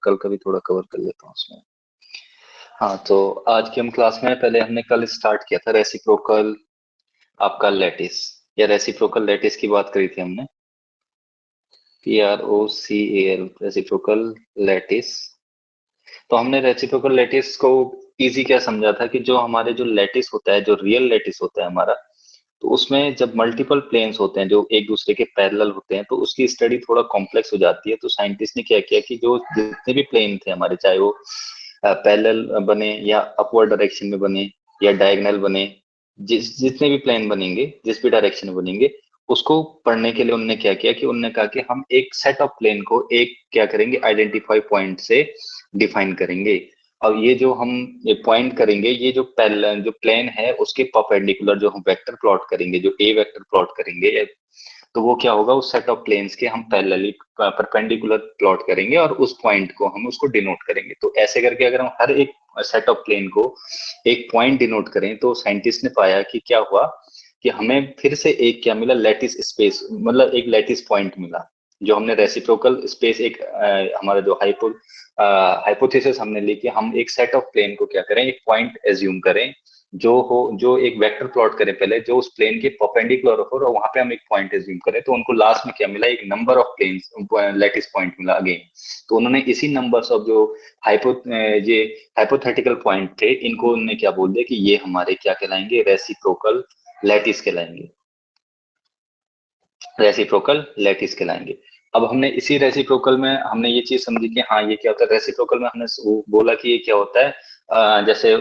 कल का भी थोड़ा कवर कर लेता हूँ उसमें। हाँ, तो आज की हम क्लास में पहले हमने कल स्टार्ट किया था रेसिप्रोकल आपका लैटिस या रेसिप्रोकल लैटिस की बात करी थी हमने, PROCAL रेसिप्रोकल लैटिस। तो हमने रेसिप्रोकल लैटिस को इजी क्या समझा था कि जो हमारे जो लैटिस होता है, जो रियल लैटिस होता है हमारा, तो उसमें जब मल्टीपल प्लेन्स होते हैं जो एक दूसरे के पैरेलल होते हैं तो उसकी स्टडी थोड़ा कॉम्प्लेक्स हो जाती है। तो साइंटिस्ट ने क्या किया कि जो जितने भी प्लेन थे हमारे, चाहे वो पैरेलल बने या अपवर्ड डायरेक्शन में बने या डायगोनल बने, जितने भी प्लेन बनेंगे, जिस भी डायरेक्शन में बनेंगे, उसको पढ़ने के लिए उन्होंने क्या किया कि उन्होंने कहा कि हम एक सेट ऑफ प्लेन को एक क्या करेंगे, आइडेंटिफाई पॉइंट से डिफाइन करेंगे। और ये जो हम पॉइंट करेंगे, ये जो पैरेलल जो प्लेन है उसके परपेंडिकुलर जो हम वेक्टर प्लॉट करेंगे, जो ए वेक्टर प्लॉट करेंगे, तो वो क्या होगा, उस सेट ऑफ प्लेन्स के हम पैरेलली परपेंडिकुलर प्लॉट करेंगे और उस पॉइंट को हम उसको डिनोट करेंगे। तो ऐसे करके अगर हम हर एक सेट ऑफ प्लेन को एक पॉइंट डिनोट करें, तो साइंटिस्ट ने पाया कि क्या हुआ कि हमें फिर से एक क्या मिला, लैटिस स्पेस, मतलब एक लैटिस पॉइंट मिला। जो हमने रेसिप्रोकल स्पेस एक हमारा जो हाइपोथेसिस हमने ली कि हम एक सेट ऑफ प्लेन को क्या करें, एक पॉइंट एज्यूम करें जो एक वेक्टर प्लॉट करें पहले, जो उस प्लेन के परपेंडिकुलर हो, और वहां पे हम एक पॉइंट एज्यूम करें। तो उनको लास्ट में क्या मिला, एक number of planes lattice point मिला अगेन। तो उन्होंने इसी नंबर्स ऑफ जो ये हाइपोथेटिकल पॉइंट थे, इनको उन्होंने क्या बोल दिया कि ये हमारे क्या कहलाएंगे, रेसिप्रोकल लैटिस कहलाएंगे, रेसिप्रोकल लैटिस कहलाएंगे। अब हमने इसी रेसिप्रोकल में हमने ये चीज समझी कि हाँ ये क्या होता है, रेसिप्रोकल में हमने बोला कि ये क्या होता है, जैसे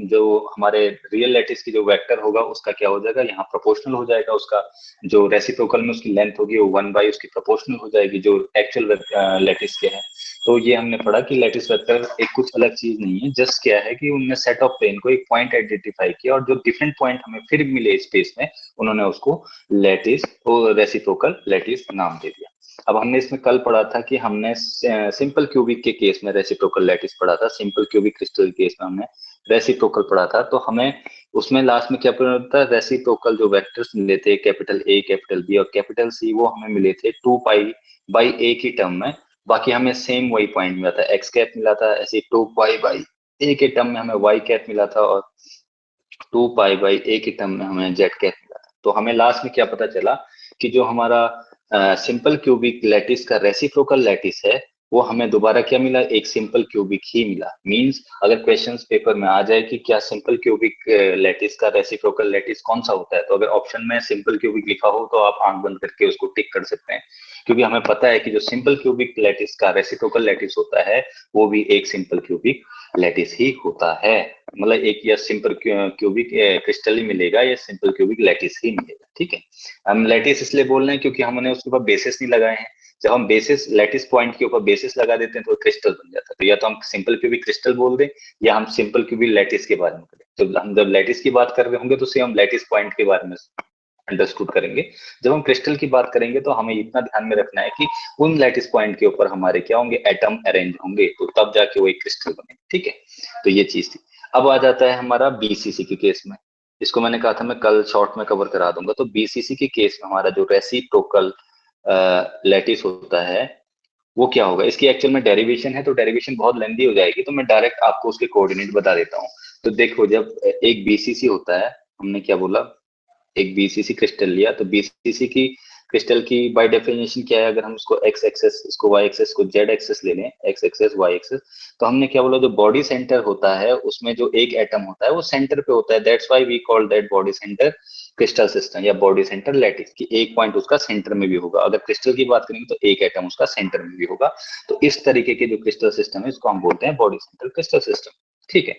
जो हमारे रियल लैटिस की जो वेक्टर होगा उसका क्या हो जाएगा, यहाँ प्रोपोर्शनल हो जाएगा, उसका जो रेसिप्रोकल में उसकी लेंथ होगी वो 1 बाई उसकी प्रोपोर्शनल हो जाएगी जो एक्चुअल लैटिस के है। तो ये हमने पढ़ा कि लैटिस वेक्टर एक कुछ अलग चीज नहीं है, जस्ट क्या है कि उनने सेट ऑफ प्लेन को एक पॉइंट आइडेंटिफाई किया और जो डिफरेंट पॉइंट हमें फिर मिले स्पेस में, उन्होंने उसको लैटिस और रेसिप्रोकल लैटिस नाम दे दिया। अब हमने इसमें कल पढ़ा था कि हमने सिंपल क्यूबिक के केस में रेसिप्रोकल लैटिस पढ़ा था, सिंपल क्यूबिक क्रिस्टल के केस में हमने रेसिप्रोकल पढ़ा था। तो हमें उसमें लास्ट में क्या पढ़ा था, रेसिप्रोकल जो वेक्टर्स मिले थे, कैपिटल ए, कैपिटल बी और कैपिटल सी, वो हमें मिले थे 2 पाई बाई ए की टर्म में। बाकी हमें सेम वही पॉइंट मिला था, एक्स कैप मिला था, ऐसे 2 पाई बाई ए के टर्म में हमें वाई कैप मिला था, और 2 पाई बाई ए के टर्म में हमें जेड कैप मिला था। तो हमें लास्ट में क्या पता चला कि जो हमारा सिंपल क्यूबिक लैटिस का रेसिप्रोकल लैटिस है, वो हमें दोबारा क्या मिला, एक सिंपल क्यूबिक ही मिला। मींस अगर क्वेश्चंस पेपर में आ जाए कि क्या सिंपल क्यूबिक लैटिस का रेसिप्रोकल लैटिस कौन सा होता है, तो अगर ऑप्शन में सिंपल क्यूबिक लिखा हो तो आप आंख बंद करके उसको टिक कर सकते हैं, क्योंकि हमें पता है कि जो सिंपल क्यूबिक लैटिस का रेसिप्रोकल लैटिस होता है वो भी एक सिंपल क्यूबिक लैटिस ही होता है। मतलब एक या सिंपल क्यूबिक क्रिस्टल ही मिलेगा या सिंपल क्यूबिक लैटिस ही मिलेगा। ठीक है, हम लैटिस इसलिए बोल रहे हैं क्योंकि हमने उसके ऊपर बेसिस नहीं लगाए हैं। जब हम बेसिस लैटिस पॉइंट के ऊपर बेसिस लगा देते हैं तो क्रिस्टल बन जाता है। तो या तो हम सिंपल क्यूबिक क्रिस्टल बोल दें या हम सिंपल क्यूबिक लैटिस के बारे में करें। तो हम जब लैटिस की बात कर रहे होंगे तो हम लैटिस पॉइंट के बारे में अंडरस्टूड करेंगे। जब हम क्रिस्टल की बात करेंगे तो हमें इतना ध्यान में रखना है कि उन लैटिस पॉइंट के ऊपर हमारे क्या होंगे, एटम अरेंज होंगे, तो तब जाके वो एक क्रिस्टल बनेंगे। ठीक है, तो ये चीज थी। अब आ जाता है हमारा बीसीसी के केस में। इसको मैंने कहा था मैं कल शॉर्ट में कवर करा दूंगा। तो बीसीसी के केस में हमारा जो रेसिप्रोकल लैटिस होता है वो क्या होगा, इसकी एक्चुअल में डेरिवेशन है, तो डेरिवेशन बहुत लेंदी हो जाएगी, तो मैं डायरेक्ट आपको उसके कोऑर्डिनेट बता देता हूँ। तो देखो, जब एक बीसीसी होता है, हमने क्या बोला, एक बीसीसी क्रिस्टल लिया, तो बीसीसी की क्रिस्टल की बाय डेफिनेशन क्या है, अगर हम उसको एक्स एक्सेस, इसको वाई एक्सेस को जेड एक्सेस ले लें, एक्स एक्सेस वाई एक्सेस, तो हमने क्या बोला, जो बॉडी सेंटर होता है उसमें जो एक एटम होता है वो सेंटर पे होता है, that's why we call that body centre crystal system या बॉडी सेंटर लैटिस, की एक पॉइंट उसका सेंटर में भी होगा। अगर क्रिस्टल की बात करेंगे तो एक एटम उसका सेंटर में भी होगा। तो इस तरीके के जो क्रिस्टल सिस्टम है इसको हम बोलते हैं बॉडी सेंटर क्रिस्टल सिस्टम। ठीक है,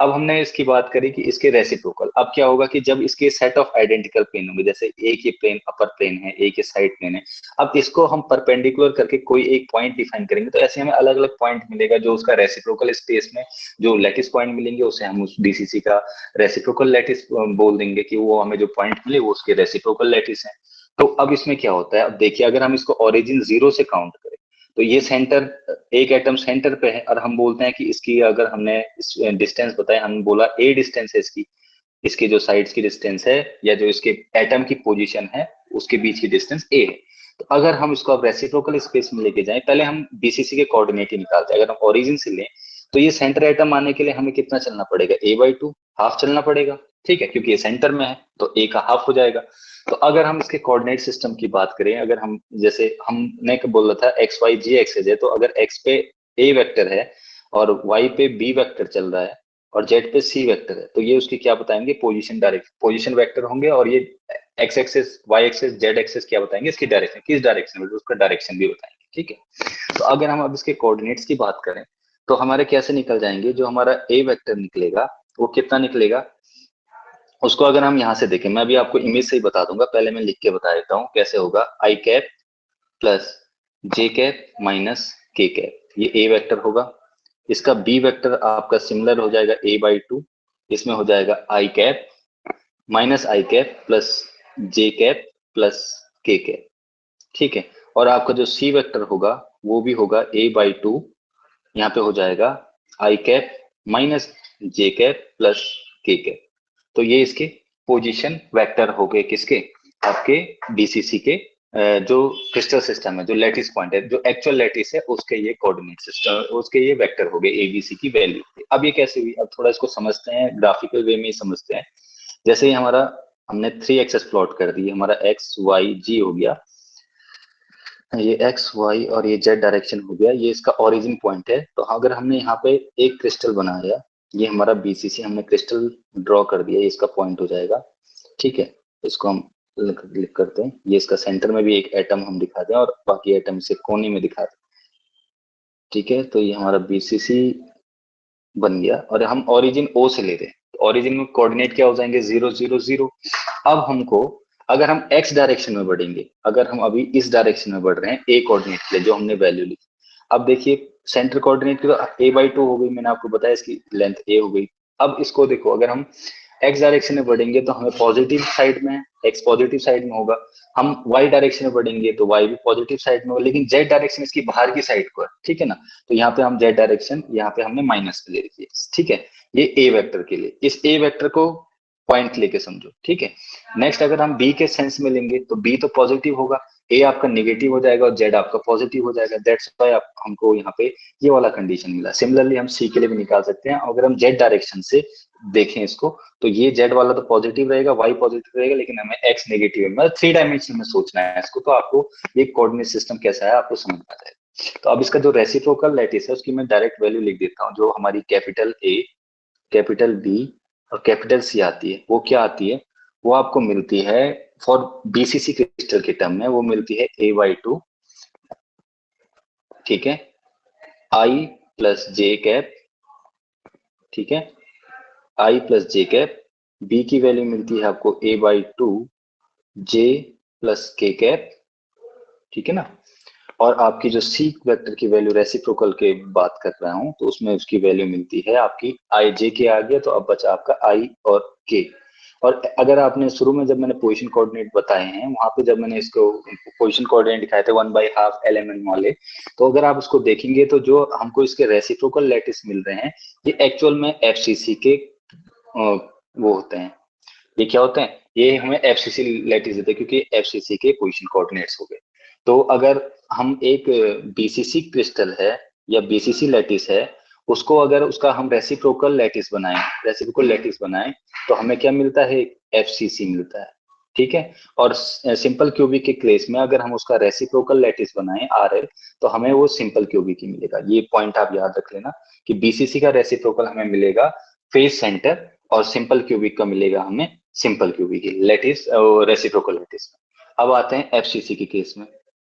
अब हमने इसकी बात करी कि इसके रेसिप्रोकल, अब क्या होगा कि जब इसके सेट ऑफ आइडेंटिकल प्लेन होंगे, जैसे एक ये प्लेन अपर प्लेन है, एक ये साइड प्लेन है, अब इसको हम परपेंडिकुलर करके कोई एक पॉइंट डिफाइन करेंगे, तो ऐसे हमें अलग अलग पॉइंट मिलेगा जो उसका रेसिप्रोकल स्पेस में जो लैटिस पॉइंट मिलेंगे उसे हम उस बीसीसी का रेसिप्रोकल लैटिस बोल देंगे कि वो हमें जो पॉइंट मिले वो उसके रेसिप्रोकल लैटिस है। तो अब इसमें क्या होता है, अब देखिए, अगर हम इसको ओरिजिन 0 से काउंट करें, तो ये सेंटर, एक एटम सेंटर पे है और हम बोलते हैं कि इसकी, अगर हमने डिस्टेंस बताया, हमने बोला ए डिस्टेंस है इसकी, इसके जो साइड्स की डिस्टेंस है या जो इसके एटम की पोजीशन है उसके बीच की डिस्टेंस ए है। तो अगर हम इसको अब रेसिप्रोकल स्पेस में लेके जाएं, पहले हम बीसीसी के कोऑर्डिनेट ही निकालते हैं। अगर हम ओरिजिन से लें तो ये सेंटर एटम आने के लिए हमें कितना चलना पड़ेगा, a/2 हाफ चलना पड़ेगा, ठीक है, क्योंकि ये सेंटर में है तो a का हाफ हो जाएगा। तो अगर हम इसके कोऑर्डिनेट सिस्टम की बात करें, अगर हम जैसे हमने बोला था एक्स वाई जी एक्सेस है, तो अगर एक्स पे a वेक्टर है और y पे b वेक्टर चल रहा है और z पे c वेक्टर है, तो ये उसकी क्या बताएंगे, पोजीशन वेक्टर होंगे। और ये X axis, Y axis, Z axis क्या बताएंगे, इसकी डायरेक्शन, किस डायरेक्शन में, उसका डायरेक्शन भी बताएंगे, ठीक है। तो अगर हम अब इसके कोऑर्डिनेट्स की बात करें तो हमारे कैसे निकल जाएंगे, जो हमारा ए वेक्टर निकलेगा वो कितना निकलेगा, उसको अगर हम यहाँ से देखें, मैं अभी आपको इमेज से ही बता दूंगा, पहले मैं लिख के बता देता हूँ कैसे होगा। आई कैप प्लस जे कैप माइनस के कैप, ये ए वेक्टर होगा। इसका बी वेक्टर आपका सिमिलर हो जाएगा a/2, इसमें हो जाएगा आई कैप माइनस आई कैप प्लस जे कैप प्लस के कैप, ठीक है। और आपका जो सी वेक्टर होगा वो भी होगा a/2, यहाँ पे हो जाएगा आई कैप माइनस जे कैप प्लस के कैप। तो ये इसके पोजीशन वेक्टर हो गए, किसके, आपके बीसीसी के जो क्रिस्टल सिस्टम है, जो लैटिस पॉइंट है, जो एक्चुअल लैटिस है, उसके ये कोऑर्डिनेट सिस्टम, उसके ये वेक्टर हो गए एबीसी की वैल्यू। अब ये कैसे हुई, अब थोड़ा इसको समझते हैं, ग्राफिकल वे में ही समझते हैं। जैसे ही हमारा हमने 3 एक्सेस प्लॉट कर दी, हमारा एक्स वाई जी हो गया, ये एक्स वाई और ये जेड डायरेक्शन हो गया, ये इसका ओरिजिन पॉइंट है। तो अगर हमने यहाँ पे एक क्रिस्टल बनाया, ये हमारा बीसीसी हमने क्रिस्टल ड्रॉ कर दिया, ये इसका पॉइंट हो जाएगा, ठीक है। इसको हम क्लिक करते हैं, ये इसका सेंटर में भी एक एटम हम दिखाते हैं और बाकी एटम से कोने में दिखाते हैं, ठीक है। तो ये हमारा बीसीसी बन गया और हम ओरिजिन ओ से ले रहे हैं, तो ओरिजिन में कोऑर्डिनेट क्या हो जाएंगे, 0 0 0। अब हमको, अगर हम एक्स डायरेक्शन में बढ़ेंगे, अगर हम अभी इस डायरेक्शन में बढ़ रहे हैं ए कोऑर्डिनेट के लिए जो हमने वैल्यू लिखी, अब देखिए सेंटर कोऑर्डिनेट की तो a/2 हो गई, मैंने आपको बताया इसकी लेंथ a हो गई। अब इसको देखो, अगर हम एक्स डायरेक्शन में बढ़ेंगे तो हमें पॉजिटिव साइड में, एक्स पॉजिटिव साइड में होगा। हम वाई डायरेक्शन में बढ़ेंगे तो वाई भी पॉजिटिव साइड में होगा, लेकिन जेड डायरेक्शन इसकी बाहर की साइड को है, ठीक है ना। तो यहाँ पे हम जेड डायरेक्शन, यहाँ पे हमने माइनस ले रखी है, ठीक है। ये ए वेक्टर के लिए, इस ए वेक्टर को पॉइंट लेके समझो, ठीक है। नेक्स्ट अगर हम बी के सेंस में लेंगे तो बी तो पॉजिटिव होगा, ए आपका नेगेटिव हो जाएगा और जेड आपका पॉजिटिव हो जाएगा, दैट्स व्हाई आप हमको यहाँ पे ये वाला कंडीशन मिला। सिमिलरली हम सी के लिए भी निकाल सकते हैं। अगर हम जेड डायरेक्शन से देखें इसको, तो ये जेड वाला तो पॉजिटिव रहेगा, वाई पॉजिटिव रहेगा, लेकिन हमें एक्स नेगेटिव है, मतलब 3 डायमेंशन में सोचना है इसको, तो आपको ये कोऑर्डिनेट सिस्टम कैसा है आपको समझ आ जाएगा। तो अब इसका जो रेसिप्रोकल लैटिस है उसकी मैं डायरेक्ट वैल्यू लिख देता हूँ, जो हमारी कैपिटल ए, कैपिटल बी और कैपिटल सी आती है, वो क्या आती है, वो आपको मिलती है फॉर बीसीसी क्रिस्टल के टर्म में, वो मिलती है a/2, ठीक है, आई प्लस जे कैप, ठीक है, आई प्लस जे कैप। बी की वैल्यू मिलती है आपको a/2 जे प्लस के कैप, ठीक है ना। और आपकी जो सी वेक्टर की वैल्यू रेसिप्रोकल के बात कर रहा हूं, तो उसमें उसकी वैल्यू मिलती है आपकी आई जे के आ गया, तो अब बचा आपका आई और के। और अगर आपने शुरू में जब मैंने पोजीशन कोऑर्डिनेट बताए हैं, वहां पे जब मैंने इसको पोजीशन कोऑर्डिनेट दिखाए थे 1/2 एलिमेंट वाले, तो अगर आप उसको देखेंगे तो जो हमको इसके रेसिप्रोकल लैटिस मिल रहे हैं, ये एक्चुअल में एफसीसी के वो होते हैं। ये क्या होते हैं, ये हमें एफसीसी लैटिस देते हैं, क्योंकि एफसीसी के पोजीशन कोऑर्डिनेट्स हो गए। तो अगर हम एक बीसीसी क्रिस्टल है या बीसीसी लैटिस है, उसको अगर उसका हम रेसिप्रोकल लैटिस बनाएं, रेसिप्रोकल लैटिस बनाएं, तो हमें क्या मिलता है, एफसीसी मिलता है, ठीक है। और सिंपल क्यूबिक के केस में अगर हम उसका रेसिप्रोकल लैटिस बनाएं आरएल, तो हमें वो सिंपल क्यूबिक ही मिलेगा। ये पॉइंट आप याद रख लेना कि बीसीसी का रेसिप्रोकल हमें मिलेगा फेस सेंटर, और सिंपल क्यूबिक का मिलेगा हमें सिंपल क्यूबिक लैटिस और रेसिप्रोकल लैटिस। अब आते हैं एफसीसी के केस में।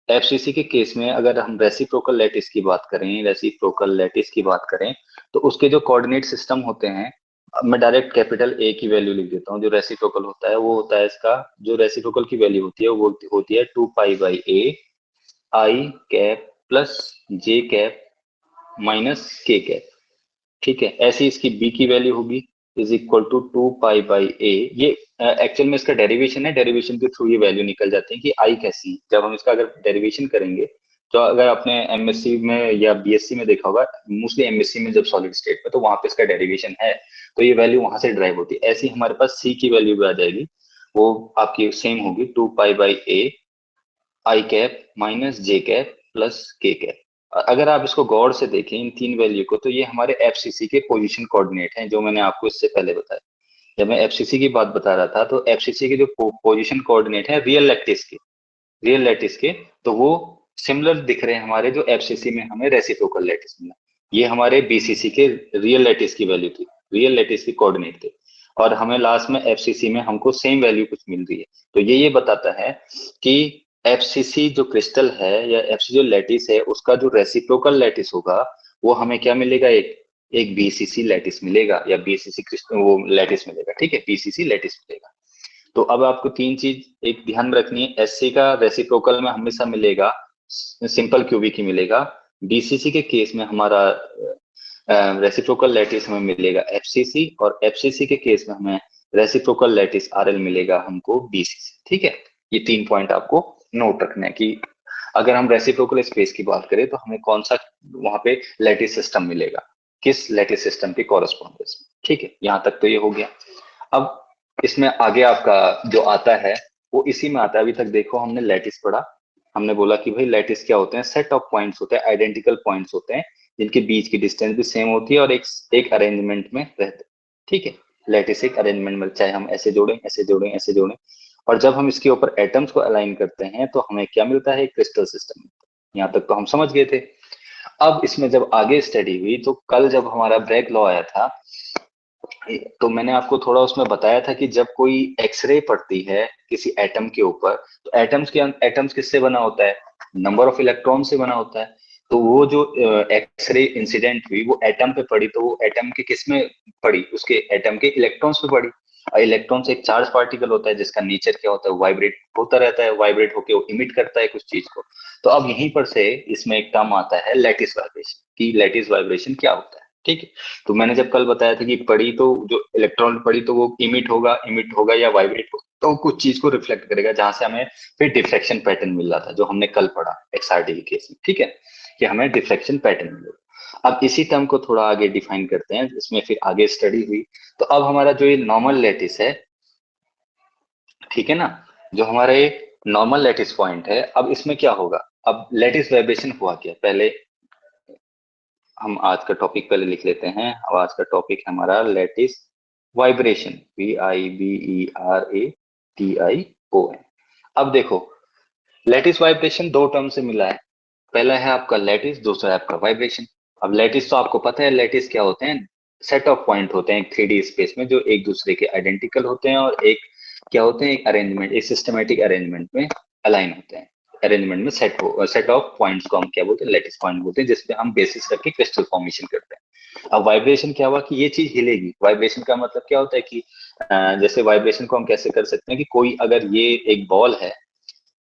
एफसीसी के केस में अगर हम रेसिप्रोकल लैटिस की बात करें, रेसिप्रोकल लैटिस की बात करें, तो उसके जो कोऑर्डिनेट सिस्टम होते हैं, अब मैं डायरेक्ट कैपिटल ए की वैल्यू लिख देता हूँ। जो रेसिप्रोकल होता है वो होता है, इसका जो रेसिप्रोकल की वैल्यू होती है वो होती है 2π/a आई कैप प्लस जे कैप माइनस के कैप, ठीक है। ऐसी इसकी बी की वैल्यू होगी इज इक्वल टू 2π/a। ये एक्चुअल में इसका डेरिवेशन है, डेरिवेशन के थ्रू ये वैल्यू निकल जाती है कि आई कैसी है। जब हम इसका अगर डेरिवेशन करेंगे, तो अगर आपने एमएससी में या बीएससी में देखा होगा, मोस्टली एमएससी में जब सॉलिड स्टेट में, तो वहां पे इसका डेरिवेशन है, तो ये वैल्यू वहां से ड्राइव होती है। ऐसी हमारे पास सी की वैल्यू भी आ जाएगी, वो आपकी सेम होगी 2π/a आई कैप माइनस जे कैप प्लस के कैप। अगर आप इसको गौर से देखें इन तीन वैल्यू को, तो ये हमारे एफसीसी के पोजीशन कोऑर्डिनेट हैं, जो मैंने आपको इससे पहले बताया। जब मैं एफसीसी की बात बता रहा था, तो एफसीसी के जो पोजीशन कोऑर्डिनेट है रियल लैटिस के, रियल लैटिस के, तो वो सिमिलर दिख रहे हैं हमारे जो एफसीसी में हमें रेसिप्रोकल लैटिस मिला। ये हमारे बीसीसी के रियल लैटिस की वैल्यू थी, रियल लैटिस की कोऑर्डिनेट थे, और हमें लास्ट में एफसीसी में हमको सेम वैल्यू कुछ मिल रही है। तो ये बताता है कि एफसीसी जो क्रिस्टल है या एफसीसी जो लैटिस है, उसका जो रेसिप्रोकल लैटिस होगा वो हमें क्या मिलेगा, एक एक बीसीसी लैटिस मिलेगा, या बीसीसी क्रिस्टल वो लैटिस मिलेगा। ठीक है, बीसीसी लैटिस मिलेगा। तो अब आपको तीन चीज एक ध्यान में रखनी है। एससी का रेसिप्रोकल में हमेशा मिलेगा सिंपल क्यूबिक ही मिलेगा। बीसीसी के केस में हमारा रेसिप्रोकल लैटिस हमें मिलेगा एफसीसी, और एफसीसी के केस में हमें रेसिप्रोकल लैटिस आरएल मिलेगा हमको बीसीसी। ठीक है, ये तीन पॉइंट आपको नोट रखना है कि अगर हम रेसिप्रोकल स्पेस की बात करें तो हमें कौन सा वहां पे लैटिस सिस्टम मिलेगा, किस लैटिस सिस्टम के कॉरेस्पॉन्डेंस में। ठीक है, यहां तक तो ये हो गया। अब इसमें आगे आपका जो आता है वो इसी में आता है। अभी तक देखो हमने लैटिस पढ़ा, हमने बोला कि भाई लैटिस क्या होते हैं, सेट ऑफ पॉइंट्स होते हैं, आइडेंटिकल पॉइंट्स होते हैं जिनके बीच की डिस्टेंस भी सेम होती है और एक अरेंजमेंट में रहते हैं। ठीक है, लैटिस एक अरेंजमेंट में, चाहे हम ऐसे जोड़ें ऐसे जोड़ें ऐसे जोड़ें, और जब हम इसके ऊपर एटम्स को अलाइन करते हैं तो हमें क्या मिलता है, क्रिस्टल सिस्टम। यहाँ तक तो हम समझ गए थे। अब इसमें जब आगे स्टडी हुई, तो कल जब हमारा ब्रैग लॉ आया था, तो मैंने आपको थोड़ा उसमें बताया था कि जब कोई एक्सरे पड़ती है किसी एटम के ऊपर, तो एटम्स किससे बना होता है, नंबर ऑफ इलेक्ट्रॉन से बना होता है। तो वो जो एक्सरे इंसिडेंट हुई वो एटम पे पड़ी, तो वो एटम के किस में पड़ी, उसके एटम के इलेक्ट्रॉन्स पे पड़ी। और इलेक्ट्रॉन्स एक चार्ज पार्टिकल होता है जिसका नेचर क्या होता है, वाइब्रेट होता रहता है, वाइब्रेट होके वो इमिट करता है कुछ चीज को। तो अब यहीं पर से इसमें एक टर्म आता है लैटिस वाइब्रेशन, कि लैटिस वाइब्रेशन क्या होता है। ठीक है, तो मैंने जब कल बताया था कि पड़ी तो जो इलेक्ट्रॉन पड़ी तो वो इमिट होगा या वाइब्रेट होगा, तो कुछ चीज को रिफ्लेक्ट करेगा, जहां से हमें फिर डिफ्रेक्शन पैटर्न मिल रहा था जो हमने कल पढ़ा एक्सआरटी के केस में। ठीक है, कि हमें डिफ्रेक्शन पैटर्न मिलेगा। अब इसी टर्म को थोड़ा आगे डिफाइन करते हैं, इसमें फिर आगे स्टडी हुई। तो अब हमारा जो ये नॉर्मल लैटिस है, ठीक है ना, जो हमारा ये नॉर्मल लैटिस पॉइंट है, अब इसमें क्या होगा, अब लैटिस वाइब्रेशन हुआ क्या, पहले हम आज का टॉपिक पहले लिख लेते हैं। अब आज का टॉपिक है हमारा लैटिस वाइब्रेशन, VIBRATION। अब देखो, लैटिस वाइब्रेशन दो टर्म से मिला है, पहला है आपका लैटिस, दूसरा है आपका वाइब्रेशन। अब लैटिस तो आपको पता है, लैटिस क्या होते हैं, सेट ऑफ पॉइंट होते हैं 3D स्पेस में जो एक दूसरे के आइडेंटिकल होते हैं, और एक क्या होते हैं, एक अरेंजमेंट, एक सिस्टमेटिक अरेंजमेंट में अलाइन होते हैं। अरेंजमेंट में सेट ऑफ पॉइंट्स को हम क्या बोलते हैं, लैटिस पॉइंट बोलते हैं, जिसपे हम बेसिस रख के क्रिस्टल फॉर्मेशन करते हैं। अब वाइब्रेशन क्या हुआ कि ये चीज हिलेगी। वाइब्रेशन का मतलब क्या होता है कि जैसे वाइब्रेशन को हम कैसे कर सकते हैं कि कोई अगर ये एक बॉल है,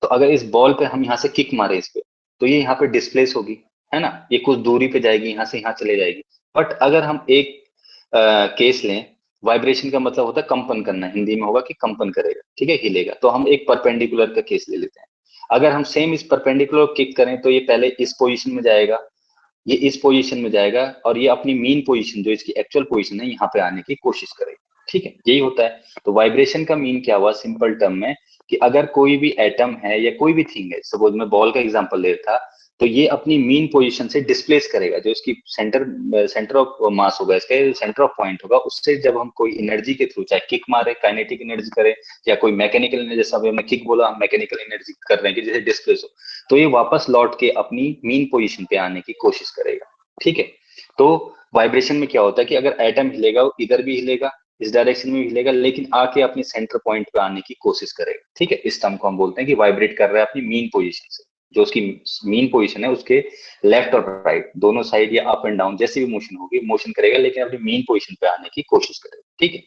तो अगर इस बॉल पे हम यहाँ से किक मारे इस पे, तो ये यहाँ पे डिस्प्लेस होगी, है ना, ये कुछ दूरी पे जाएगी, यहाँ से यहाँ चले जाएगी। बट अगर हम एक केस लें, वाइब्रेशन का मतलब होता है कंपन करना, हिंदी में होगा कि कंपन करेगा, ठीक है, हिलेगा। तो हम एक परपेंडिकुलर का केस ले लेते हैं। अगर हम सेम इस परपेंडिकुलर किक करें, तो ये पहले इस पोजीशन में जाएगा, ये इस पोजीशन में जाएगा, और ये अपनी मीन पोजीशन जो इसकी एक्चुअल पोजीशन है यहाँ पे आने की कोशिश करेगा। ठीक है, यही होता है। तो वाइब्रेशन का मीन क्या हुआ सिंपल टर्म में, कि अगर कोई भी एटम है या कोई भी थिंग है, सपोज मैं बॉल का एग्जांपल ले था, तो ये अपनी मीन पोजीशन से डिस्प्लेस करेगा, जो इसकी सेंटर ऑफ मास होगा, इसका सेंटर ऑफ पॉइंट होगा, उससे जब हम कोई एनर्जी के थ्रू, चाहे किक मारे, काइनेटिक एनर्जी करे, या कोई मैकेनिकल एनर्जी, जैसा अभी हमने किक बोला, हम मैकेनिकल एनर्जी कर रहे हैं कि जैसे डिस्प्लेस हो, तो ये वापस लौट के अपनी मीन पोजीशन पे आने की कोशिश करेगा। ठीक है, तो वाइब्रेशन में क्या होता है कि अगर एटम हिलेगा, वो इधर भी हिलेगा, इस डायरेक्शन में भी हिलेगा, लेकिन आके अपने सेंटर पॉइंट पे आने की कोशिश करेगा। ठीक है, इस टर्म को हम बोलते हैं कि वाइब्रेट कर रहा है अपनी मीन पोजीशन से, जो उसकी मीन पोजीशन है उसके लेफ्ट और राइट दोनों साइड या अप एंड डाउन जैसी भी मोशन होगी, मोशन करेगा, लेकिन अपनी मीन पोजीशन पे आने की कोशिश करेगा। ठीक है,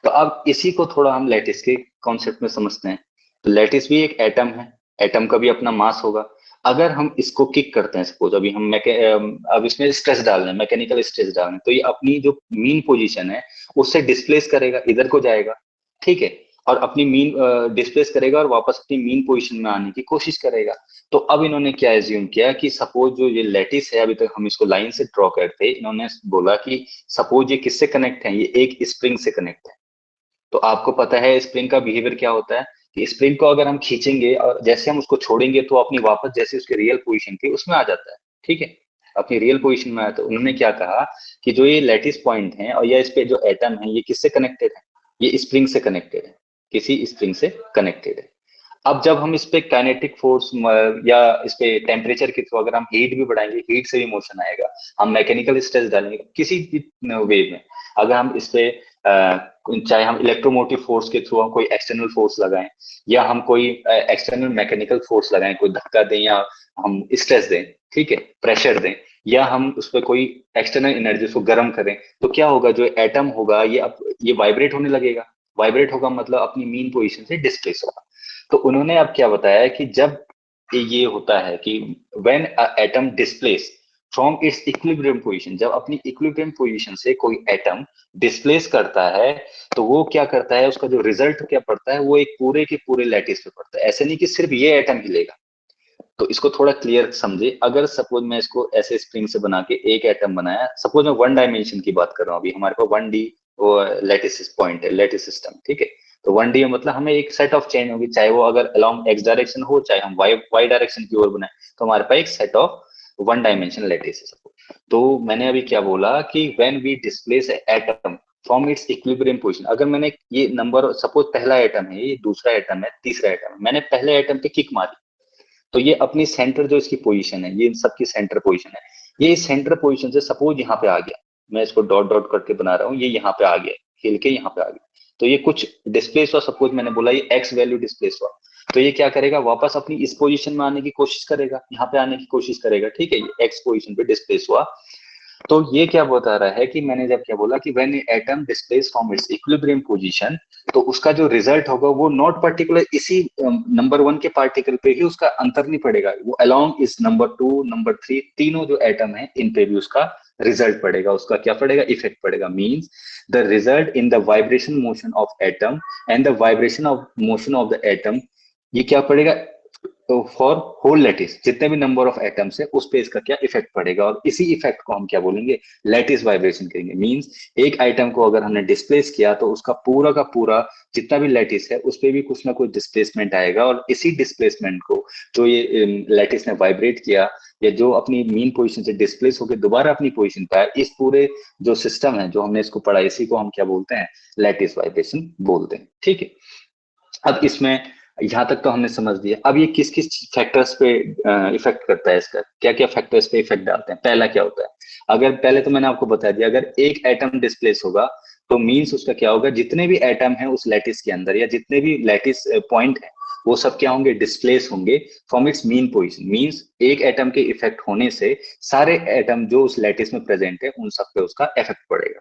तो अब इसी को थोड़ा हम लैटिस के कॉन्सेप्ट में समझते हैं। तो लैटिस भी एक एटम है, एटम का भी अपना मास होगा। अगर हम इसको किक करते हैं, सपोज अभी हम अब इसमें स्ट्रेस डाल रहे हैं, मैकेनिकल स्ट्रेस डाल रहे हैं, तो ये अपनी जो मीन पोजीशन है उससे डिस्प्लेस करेगा, इधर को जाएगा। ठीक है, और अपनी मीन डिस्प्लेस करेगा और वापस अपनी मीन पोजीशन में आने की कोशिश करेगा। तो अब इन्होंने क्या एज्यूम किया कि सपोज जो ये लैटिस है, अभी तक हम इसको लाइन से ड्रॉ करते, इन्होंने बोला कि सपोज ये किससे कनेक्ट है, ये एक स्प्रिंग से कनेक्ट है। तो आपको पता है स्प्रिंग का बिहेवियर क्या होता है, कि स्प्रिंग को अगर हम खींचेंगे और जैसे हम उसको छोड़ेंगे तो अपनी वापस जैसे उसकी रियल पोजीशन थी उसमें आ जाता है, ठीक है, अपनी रियल पोजीशन में आया। तो उन्होंने क्या कहा कि जो ये लैटिस पॉइंट है और या इस पे जो एटम है ये किससे कनेक्टेड है, ये स्प्रिंग से कनेक्टेड है, किसी स्प्रिंग से कनेक्टेड है। अब जब हम इस पे काइनेटिक फोर्स या इस पे टेम्परेचर के थ्रू अगर हम हीट भी बढ़ाएंगे, हीट से भी मोशन आएगा, हम मैकेनिकल स्ट्रेस डालेंगे किसी भी वे में, अगर हम इस पे चाहे हम इलेक्ट्रोमोटिव फोर्स के थ्रू हम कोई एक्सटर्नल फोर्स लगाएं या हम कोई एक्सटर्नल मैकेनिकल फोर्स लगाएं, कोई धक्का दें या हम स्ट्रेस दें, ठीक है, प्रेशर दें, या हम उस पर कोई एक्सटर्नल एनर्जी को गर्म करें, तो क्या होगा, जो एटम होगा ये वाइब्रेट होने लगेगा। वाइब्रेट होगा मतलब अपनी मीन पोजीशन से डिस्प्लेस होगा। तो उन्होंने अब क्या बताया कि जब ये होता है कि when atom displace from its equilibrium position, जब अपनी इक्विलिब्रियम पोजीशन से कोई एटम डिस्प्लेस करता है तो वो क्या करता है, उसका जो रिजल्ट क्या पड़ता है वो एक पूरे के पूरे लैटिस पे पड़ता है। ऐसे नहीं कि सिर्फ ये एटम हिलेगा। तो इसको थोड़ा क्लियर समझे, अगर सपोज मैं इसको ऐसे स्प्रिंग से बना के एक एटम बनाया, सपोज मैं वन डायमेंशन की बात कर रहा हूँ, अभी हमारे पास 1D लैटिस पॉइंट है, लैटिस सिस्टम, ठीक है। तो 1D मतलब हमें एक सेट ऑफ चेन होगी, चाहे वो अगर अलोंग एक्स डायरेक्शन हो चाहे हम वाई डायरेक्शन की ओर बनाए, तो हमारे पास एक set of one dimension lattice है। तो मैंने अभी क्या बोला कि when we displace atom from its equilibrium position, अगर मैंने ये नंबर सपोज पहला एटम है, ये दूसरा एटम है, तीसरा एटम है, मैंने पहले एटम पे किक मारी, तो ये अपनी सेंटर जो इसकी पोजीशन है, ये इन सबकी सेंटर पोजीशन है, ये इस सेंटर पोजीशन से सपोज यहाँ पे आ गया, मैं इसको डॉट डॉट करके बना रहा हूँ, ये यहाँ पे आ गया, हिल के यहाँ पे आ गया, तो ये कुछ डिस्प्लेस हुआ, सपोज मैंने बोला ये एक्स वैल्यू डिस्प्लेस हुआ, तो ये क्या करेगा, वापस अपनी इस पोजीशन में आने की कोशिश करेगा, यहाँ पे आने की कोशिश करेगा, ठीक है, ये एक्स पोजीशन पे डिस्प्लेस हुआ। तो ये क्या बता रहा है कि मैंने जब क्या बोला कि when atom displace from its equilibrium position, तो उसका जो रिजल्ट होगा वो नॉट पर्टिकुलर इसी नंबर 1 के पार्टिकल पे ही उसका अंतर नहीं पड़ेगा, वो अलोंग इस नंबर 2 नंबर 3 तीनों जो एटम है इन पे भी उसका रिजल्ट पड़ेगा, उसका क्या पड़ेगा, इफेक्ट पड़ेगा। Means the result in the vibration motion of atom and the vibration of motion of the atom, ये क्या पड़ेगा, तो फॉर होल लैटिस, जितने भी नंबर ऑफ एटम्स है उस पे इसका क्या इफेक्ट पड़ेगा, और इसी इफेक्ट को हम क्या बोलेंगे, लैटिस वाइब्रेशन कहेंगे। मींस एक आइटम को अगर हमने डिस्प्लेस किया तो उसका पूरा का पूरा जितना भी लैटिस है उस पे भी कुछ ना कुछ डिस्प्लेसमेंट आएगा, और इसी डिस्प्लेसमेंट को जो ये लैटिस ने वाइब्रेट किया या जो अपनी मीन पोजीशन से डिस्प्लेस होकर दोबारा अपनी पोजीशन पे आया, इस पूरे जो सिस्टम है जो हमने इसको पढ़ा, इसी को हम क्या बोलते हैं, लैटिस वाइब्रेशन बोलते हैं, ठीक है। अब इसमें यहां तक तो हमने समझ लिया, अब ये किस किस फैक्टर्स पे इफेक्ट करता है, इसका क्या क्या फैक्टर्स पे इफेक्ट डालते हैं। पहला क्या होता है, अगर पहले तो मैंने आपको बता दिया, अगर एक एटम डिस्प्लेस होगा तो मींस उसका क्या होगा, जितने भी एटम है उस लैटिस के अंदर या जितने भी लैटिस पॉइंट है वो सब क्या होंगे, डिस्प्लेस होंगे from its mean position. Means एक एटम के इफेक्ट होने से सारे एटम जो उस लैटिस में प्रेजेंट है उन सब पे उसका इफेक्ट पड़ेगा।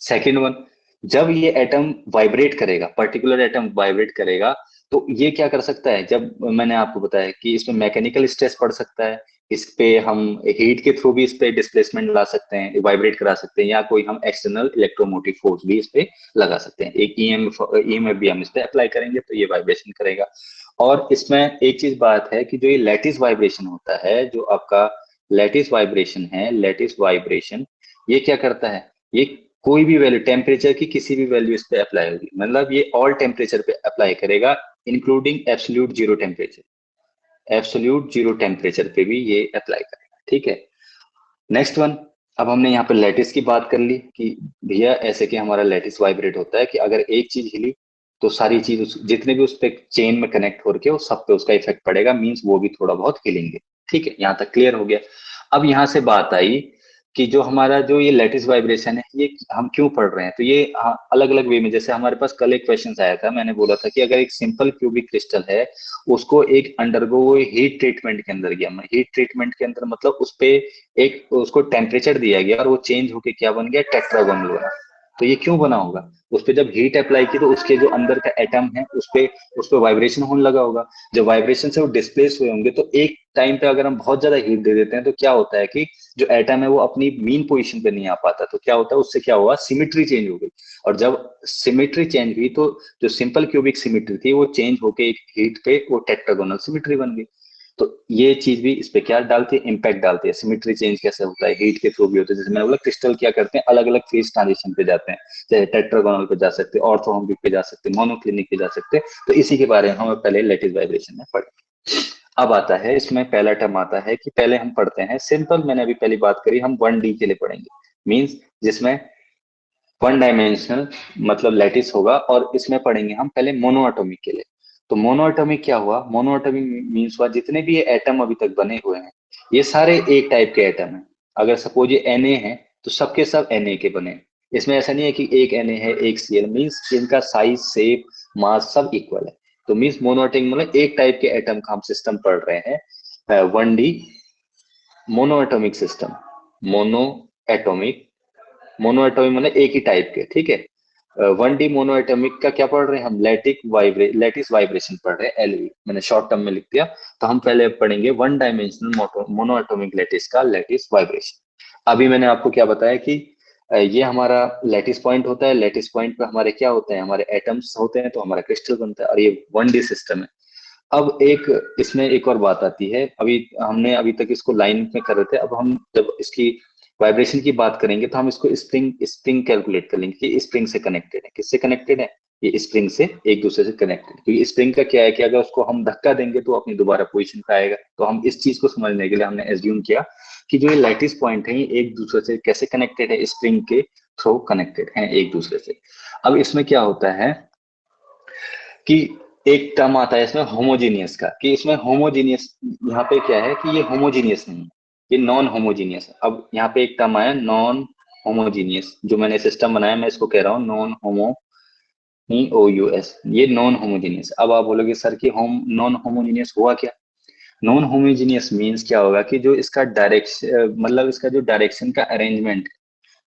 सेकेंड वन, जब ये एटम वाइब्रेट करेगा, पर्टिकुलर एटम वाइब्रेट करेगा, तो ये क्या कर सकता है, जब मैंने आपको बताया कि इसमें मैकेनिकल स्ट्रेस पड़ सकता है, इस पे हम हीट के थ्रू भी इस पे डिस्प्लेसमेंट ला सकते हैं, वाइब्रेट करा सकते हैं, या कोई हम एक्सटर्नल इलेक्ट्रोमोटिव फोर्स भी इस पे लगा सकते हैं, एक ईएमएफ भी हम इस पे अप्लाई करेंगे तो ये वाइब्रेशन करेगा। और इसमें एक चीज बात है कि जो ये लैटिस वाइब्रेशन होता है, जो आपका लैटिस वाइब्रेशन है, लैटिस वाइब्रेशन ये क्या करता है, ये कोई भी वैल्यू टेम्परेचर की किसी भी वैल्यू इस पे अप्लाई होगी, मतलब ये ऑल टेम्परेचर पे अप्लाई करेगा including absolute zero temperature, absolute zero temperature पे भी ये अप्लाई करेगा, ठीक है। नेक्स्ट वन, अब हमने यहाँ पे लैटिस की बात कर ली कि भैया ऐसे कि हमारा लैटिस वाइब्रेट होता है कि अगर एक चीज हिली तो सारी चीज जितने भी उस पे चेन में कनेक्ट होकर उस सब पे उसका इफेक्ट पड़ेगा, मींस वो भी थोड़ा बहुत हिलेंगे, ठीक है, यहाँ तक क्लियर हो गया। अब यहाँ से बात आई कि जो हमारा जो ये लैटिस वाइब्रेशन है ये हम क्यों पढ़ रहे हैं, तो ये अलग अलग वे में, जैसे हमारे पास कल एक क्वेश्चन आया था, मैंने बोला था कि अगर एक सिंपल क्यूबिक क्रिस्टल है उसको एक अंडरगो हीट ट्रीटमेंट के अंदर गया, हीट ट्रीटमेंट के अंदर मतलब उस पे एक उसको टेम्परेचर दिया गया और वो चेंज होके क्या बन गया, टेट्रागोनल बना। तो ये क्यों बना होगा, उस पे जब हीट अप्लाई की तो उसके जो अंदर का एटम है उस पे वाइब्रेशन होने लगा होगा, जब वाइब्रेशन से वो डिस्प्लेस हुए होंगे तो एक टाइम पे अगर हम बहुत ज्यादा हीट दे देते हैं तो क्या होता है कि जो एटम है वो अपनी मीन पोजीशन पे नहीं आ पाता, तो क्या होता है उससे क्या हुआ, सिमेट्री चेंज हो गई, और जब सिमेट्री चेंज हुई तो जो सिंपल क्यूबिक सिमेट्री थी वो चेंज होके एक हीट पे वो टेट्रागोनल सिमेट्री बन गई। तो ये चीज भी इस पे क्या डालती है, इम्पैक्ट डालती है। सिमेट्री चेंज कैसे होता है, हीट के थ्रू भी होता है। जैसे मैंने बोला क्रिस्टल क्या करते हैं, अलग अलग फेज ट्रांजिशन पे जाते हैं, चाहे टेट्रागोनल पे जा सकते हैं, ऑर्थोरॉम्बिक पे जा सकते हैं, मोनोक्लिनिक पे जा सकते हैं। तो इसी के बारे में हम पहले लेटिस वाइब्रेशन में पढ़े। अब आता है इसमें पहला टर्म आता है कि पहले हम पढ़ते हैं सिंपल, मैंने अभी पहली बात करी, हम 1D के लिए पढ़ेंगे, मींस जिसमें वन डायमेंशनल मतलब लैटिस होगा, और इसमें पढ़ेंगे हम पहले मोनोएटॉमिक के लिए। तो मोनोएटॉमिक क्या हुआ, मोनोएटॉमिक मीन्स हुआ जितने भी ये एटम अभी तक बने हुए हैं ये सारे एक टाइप के एटम हैं। अगर सपोज ये Na है तो सबके सब Na के बने हैं। इसमें ऐसा नहीं है कि एक Na है एक Cl, मीन्स इनका साइज शेप मास सब इक्वल है। तो मीन्स मोनोएटॉमिक मतलब एक टाइप के एटम का हम सिस्टम पढ़ रहे हैं, 1D monoatomic system. Monoatomic, monoatomic मतलब एक ही टाइप के, ठीक है। 1D मोनोएटॉमिक का क्या पढ़ रहे हैं हम, लैटिस वाइब्रेशन पढ़ रहे हैं, LV मैंने शॉर्ट टर्म में लिख दिया। तो हम पहले पढ़ेंगे वन डायमेंशनल मोनोएटॉमिक लैटिस का लैटिस वाइब्रेशन। अभी मैंने आपको क्या बताया कि ये हमारा लैटिस पॉइंट होता है, लैटिस पॉइंट पे हमारे क्या होते हैं, हमारे एटम्स होते हैं, तो हमारा क्रिस्टल बनता है, और ये 1D सिस्टम है। अब एक इसमें एक और बात आती है, अभी हमने अभी तक इसको लाइन में कर रहे थे, अब हम जब इसकी वाइब्रेशन की बात करेंगे तो हम इसको स्प्रिंग स्प्रिंग कैलकुलेट कर लेंगे कि स्प्रिंग से कनेक्टेड है। किससे कनेक्टेड है, ये स्प्रिंग से एक दूसरे से कनेक्टेड। क्योंकि स्प्रिंग का क्या है कि अगर उसको हम धक्का देंगे तो अपनी दोबारा पोजीशन पे आएगा। तो हम इस चीज को समझने के लिए हमने एज्यूम किया कि जो ये लैटिस पॉइंट है ये एक दूसरे से कैसे कनेक्टेड है, स्प्रिंग के थ्रू कनेक्टेड है एक दूसरे से। अब इसमें क्या होता है कि एक टर्म आता है इसमें होमोजीनियस का, कि इसमें होमोजीनियस, यहाँ पे क्या है कि ये होमोजीनियस नहीं है, ये नॉन होमोजीनियस है। अब यहाँ पे एक टर्म आया नॉन होमोजीनियस, जो मैंने सिस्टम बनाया मैं इसको कह रहा हूँ नॉन होमो, OUS, ये नॉन होमोजीनियस। अब आप बोलोगे सर कि होम नॉन होमोजीनियस हुआ क्या। नॉन होमोजीनियस मीन्स क्या होगा कि जो इसका डायरेक्शन मतलब इसका जो डायरेक्शन का अरेंजमेंट,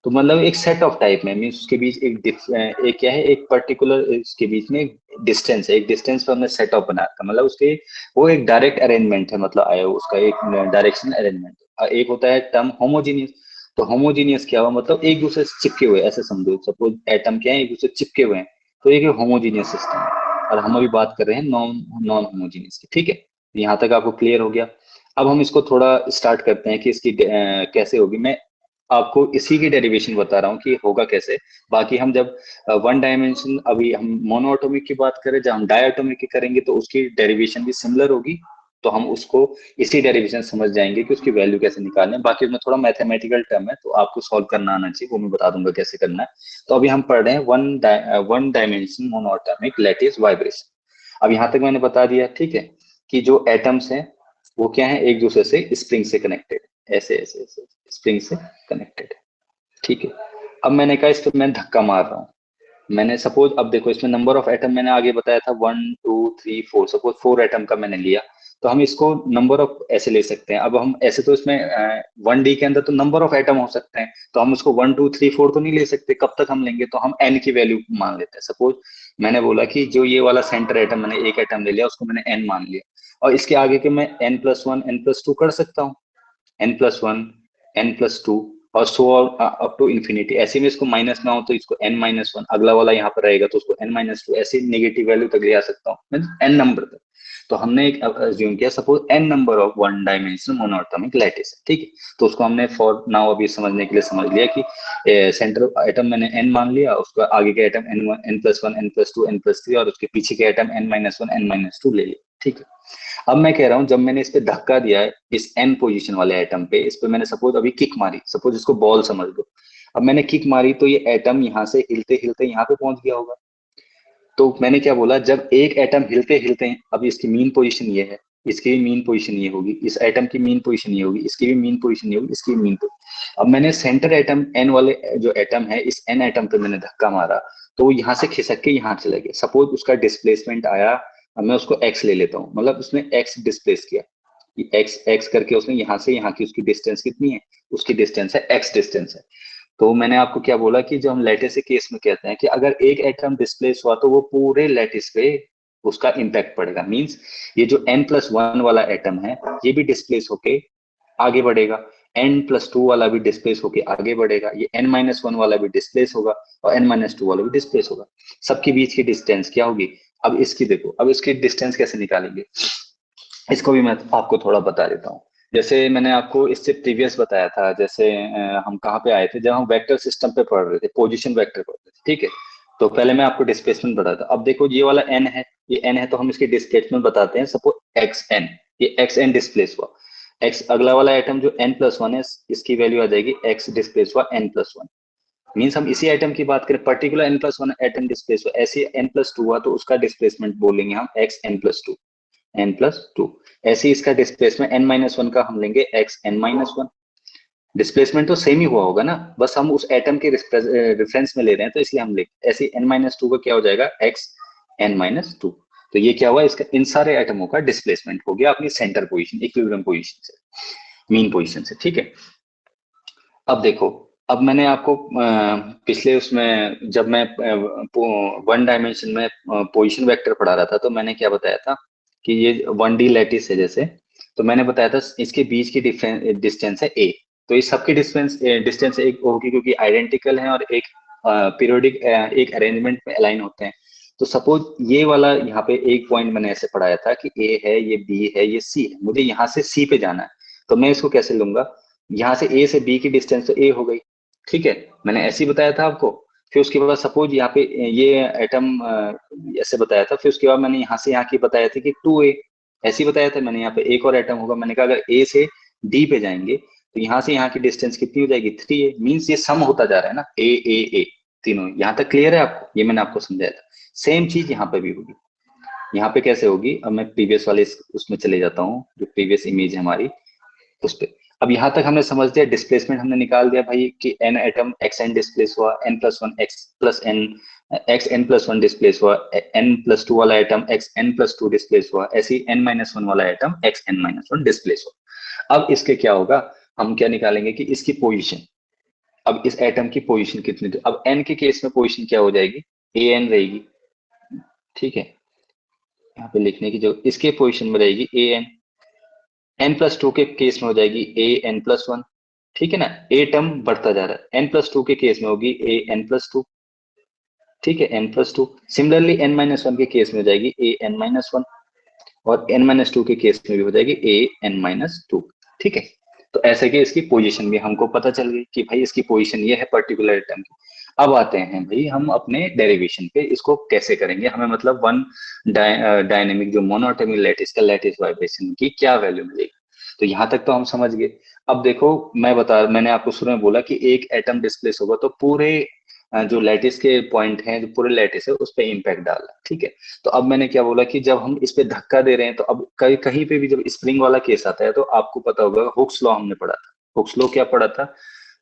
तो मतलब एक सेट ऑफ टाइप में, मीन्स उसके बीच एक क्या है, एक पर्टिकुलर इसके बीच में एक डिस्टेंस है, एक डिस्टेंस पर हमने सेट ऑफ बना रखा, मतलब उसके वो एक डायरेक्ट अरेंजमेंट है, मतलब आया उसका एक डायरेक्शन अरेंजमेंट। एक होता है टर्म होमोजीनियस। तो होमोजीनियस क्या हुआ, मतलब एक दूसरे से चिपके हुए, ऐसे समझो सपोज एटम क्या है एक दूसरे से चिपके हुए हैं, तो एक होमोजीनियस सिस्टम है। और हम अभी बात कर रहे हैं नॉन नॉन होमोजीनियस की, ठीक है। यहाँ तक आपको क्लियर हो गया। अब हम इसको थोड़ा स्टार्ट करते हैं कि इसकी कैसे होगी। मैं आपको इसी की डेरिवेशन बता रहा हूँ कि होगा कैसे। बाकी हम जब वन डायमेंशन, अभी हम मोनोएटॉमिक की बात करें, जब हम डायटोमिक की करेंगे तो उसकी डेरिवेशन भी सिमिलर होगी। तो हम उसको इसी डेरिवेशन समझ जाएंगे कि उसकी वैल्यू कैसे निकालने। बाकी उसमें थोड़ा मैथमेटिकल टर्म है तो आपको सॉल्व करना आना चाहिए, वो मैं बता दूंगा कैसे करना है। तो अभी हम पढ़ रहे हैं one dimension monoatomic lattice vibration. अब यहाँ तक मैंने बता दिया, ठीक है, कि जो एटम्स हैं वो क्या है, एक दूसरे से स्प्रिंग से कनेक्टेड, ऐसे ऐसे ऐसे स्प्रिंग से कनेक्टेड है, ठीक है। अब मैंने कहा इस पर मैं धक्का मार रहा हूँ, मैंने सपोज, अब देखो इसमें नंबर ऑफ एटम मैंने आगे बताया था 1 2 3 4, सपोज 4 एटम का मैंने लिया, तो हम इसको नंबर ऑफ ऐसे ले सकते हैं। अब हम ऐसे तो इसमें 1D के अंदर तो नंबर ऑफ एटम हो सकते हैं, तो हम उसको 1 2 3 4 तो नहीं ले सकते। कब तक हम लेंगे, तो हम n की वैल्यू मान लेते हैं। सपोज मैंने बोला कि जो ये वाला सेंटर एटम, मैंने एक एटम ले लिया उसको मैंने n मान लिया, और इसके आगे के मैं n+1 n+2 कर सकता हूँ, n+1 n+2 और सो अप टू इन्फिनिटी। ऐसे में इसको माइनस ना हो तो इसको n-1, अगला वाला यहाँ पर रहेगा तो उसको n-2, ऐसे नेगेटिव वैल्यू तक ले आ सकता हूँ, n नंबर तक। तो हमने एक अज्यूम किया suppose n number of one dimensional monoatomic lattice है, ठीक है। तो उसको हमने फॉर नाउ अभी समझने के लिए समझ लिया कि सेंटर एटम मैंने n मान लिया, उसको आगे के एटम n+1 n+2 n+3 और उसके पीछे के एटम n-1 n-2 ले लिया, ठीक है। अब मैं कह रहा हूं जब मैंने इस पे धक्का दिया है इस n पोजीशन वाले एटम पे, इस पे मैंने सपोज अभी किक मारी, सपोज इसको बॉल समझ लो। अब मैंने किक मारी तो ये एटम यहाँ से हिलते हिलते यहाँ पे पहुंच गया होगा। तो मैंने क्या बोला, जब एक एटम हिलते हिलते, अब इसकी मीन पोजीशन ये है, इसकी भी मीन पोजीशन ये होगी, इस एटम की मीन पोजीशन ये होगी, इसकी भी मीन पोजीशन ये होगी, इसकी भी मीन पोजीशन। अब मैंने सेंटर एटम n वाले जो एटम है इस n एटम पे मैंने धक्का मारा, तो वो यहाँ से खिसक के यहाँ चला गया। सपोज उसका डिस्प्लेसमेंट आया, अब मैं उसको x ले लेता हूँ, मतलब उसने x डिस्प्लेस किया, एक्स एक्स करके उसने यहाँ से यहाँ की उसकी डिस्टेंस कितनी है, उसकी डिस्टेंस है x डिस्टेंस है। तो मैंने आपको क्या बोला कि जो हम लैटिस के केस में कहते हैं कि अगर एक एटम डिस्प्लेस हुआ तो वो पूरे लैटिस पे उसका इम्पैक्ट पड़ेगा। मींस ये जो n+1 वाला एटम है ये भी डिस्प्लेस होके आगे बढ़ेगा, n+2 वाला भी डिस्प्लेस होके आगे बढ़ेगा, ये n-1 वाला भी डिस्प्लेस होगा और n-2 वाला भी डिस्प्लेस होगा। सबके बीच की डिस्टेंस क्या होगी। अब इसकी देखो, अब इसकी डिस्टेंस कैसे निकालेंगे। इसको भी मैं आपको थोड़ा बता देता हूँ। जैसे मैंने आपको इससे प्रीवियस बताया था, जैसे हम कहाँ पे आए थे, जब हम वेक्टर सिस्टम पे पढ़ रहे थे, पोजीशन वेक्टर पढ़ रहे थे, ठीक है। तो पहले मैं आपको डिस्प्लेसमेंट बताया था। अब देखो ये वाला एन है, ये एन है, तो हम इसकी डिस्प्लेसमेंट बताते हैं, सपोज एक्स एन, ये एक्स एन डिस्प्लेस हुआ। एक्स अगला वाला आइटम जो एन प्लस वन है, इसकी वैल्यू आ जाएगी एक्स डिस्प्लेस हुआ एन प्लस वन। मीन्स हम इसी आइटम की बात करें, particular N plus one item displace हुआ, ऐसे एन प्लस टू हुआ तो उसका डिस्प्लेसमेंट बोलेंगे हम X N plus two, N plus two. ऐसे ही इसका डिस्प्लेसमेंट एन माइनस वन का हम लेंगे X N minus one. Displacement तो सेम ही हुआ होगा ना, बस हम उस एटम के रेफरेंस में ले रहे हैं, तो इसलिए हम लेंगे ऐसे एन माइनस टू का क्या हो जाएगा, एक्स एन माइनस टू। तो ये क्या हुआ, इसका इन सारे एटमों का डिस्प्लेसमेंट हो गया अपनी सेंटर पोजीशन, इक्विलिब्रियम पोजीशन से, मीन पोजीशन से, ठीक है। अब देखो, अब मैंने आपको पिछले उसमें जब मैं वन डायमेंशन में पोजीशन वेक्टर पढ़ा रहा था, तो मैंने क्या बताया था कि ये वन डी लैटिस है जैसे, तो मैंने बताया था इसके बीच की डिस्टेंस है ए। तो इस सबकी डिस्टेंस डिस्टेंस एक होगी क्योंकि आइडेंटिकल है और एक पीरियोडिक एक अरेंजमेंट में अलाइन होते हैं। तो सपोज ये वाला यहाँ पे एक पॉइंट मैंने ऐसे पढ़ाया था कि ए है, ये बी है, ये सी है, मुझे यहाँ से सी पे जाना है। तो मैं इसको कैसे लूंगा, यहाँ से ए से बी की डिस्टेंस तो ए हो गई, ठीक है, मैंने ऐसे ही बताया था आपको। फिर उसके बाद सपोज यहाँ पे ये एटम ऐसे बताया था, फिर उसके बाद मैंने यहाँ से यहाँ की बताया था कि टू ए, ऐसे ही बताया था मैंने, यहाँ पे एक और एटम होगा, मैंने कहा अगर ए से डी पे जाएंगे तो यहाँ से यहाँ की डिस्टेंस कितनी हो जाएगी, थ्री ए। मीन्स ये सम होता जा रहा है ना, ए तीनों। यहाँ तक क्लियर है आपको, ये मैंने आपको समझाया था। सेम चीज यहाँ पे भी होगी। यहाँ पे कैसे होगी, अब मैं प्रीवियस वाले उसमें चले जाता हूँ, जो प्रीवियस इमेज है हमारी उस पे। अब यहाँ तक हमने समझ लिया, डिस्प्लेसमेंट हमने निकाल दिया भाई कि N atom X N displace हुआ, N plus one X plus N, X N plus one displace हुआ, एन प्लस टू वाला item X N plus two displace हुआ, ऐसे ही एन माइनस वन वाला item X N minus one displace हुआ। अब इसके क्या होगा, हम क्या निकालेंगे कि इसकी पोजीशन, अब इस एटम की पोजीशन कितनी, तो अब एन के केस में पोजीशन क्या हो जाएगी, ए एन रहेगी, ठीक है। यहाँ पे लिखने की जो इसके पोजीशन में रहेगी A N, N plus two के केस में हो जाएगी ए एन प्लस वन, ठीक है ना। ए टर्म बढ़ता जा रहा है, एन प्लस टू के केस में होगी ए एन प्लस टू, ठीक है, N plus two. Similarly N minus one के केस में हो जाएगी ए एन माइनस वन, और एन माइनस टू के केस में भी हो जाएगी ए एन माइनस टू, ठीक है। तो ऐसे कि इसकी पोजीशन भी हमको पता चल गई कि भाई इसकी पोजीशन ये है पर्टिकुलर टर्म की। अब आते हैं भाई हम अपने डेरिवेशन पे, इसको कैसे करेंगे, हमें मतलब वन डायनेमिक जो मोनोटोमिक लैटिस का लैटिस वाइब्रेशन की क्या वैल्यू मिलेगी। तो यहाँ तक तो हम समझ गए। अब देखो, मैंने आपको शुरू में बोला कि एक एटम डिस्प्लेस होगा तो पूरे जो लैटिस के पॉइंट हैं, जो पूरे लैटिस है उस पर इम्पैक्ट डाल रहा है, ठीक है। तो अब मैंने क्या बोला कि जब हम इस पे धक्का दे रहे हैं, तो अब कहीं कहीं पे भी जब स्प्रिंग वाला केस आता है, तो आपको पता होगा हुक्स लॉ हमने पढ़ा था। हुक्स लॉ क्या पढ़ा था,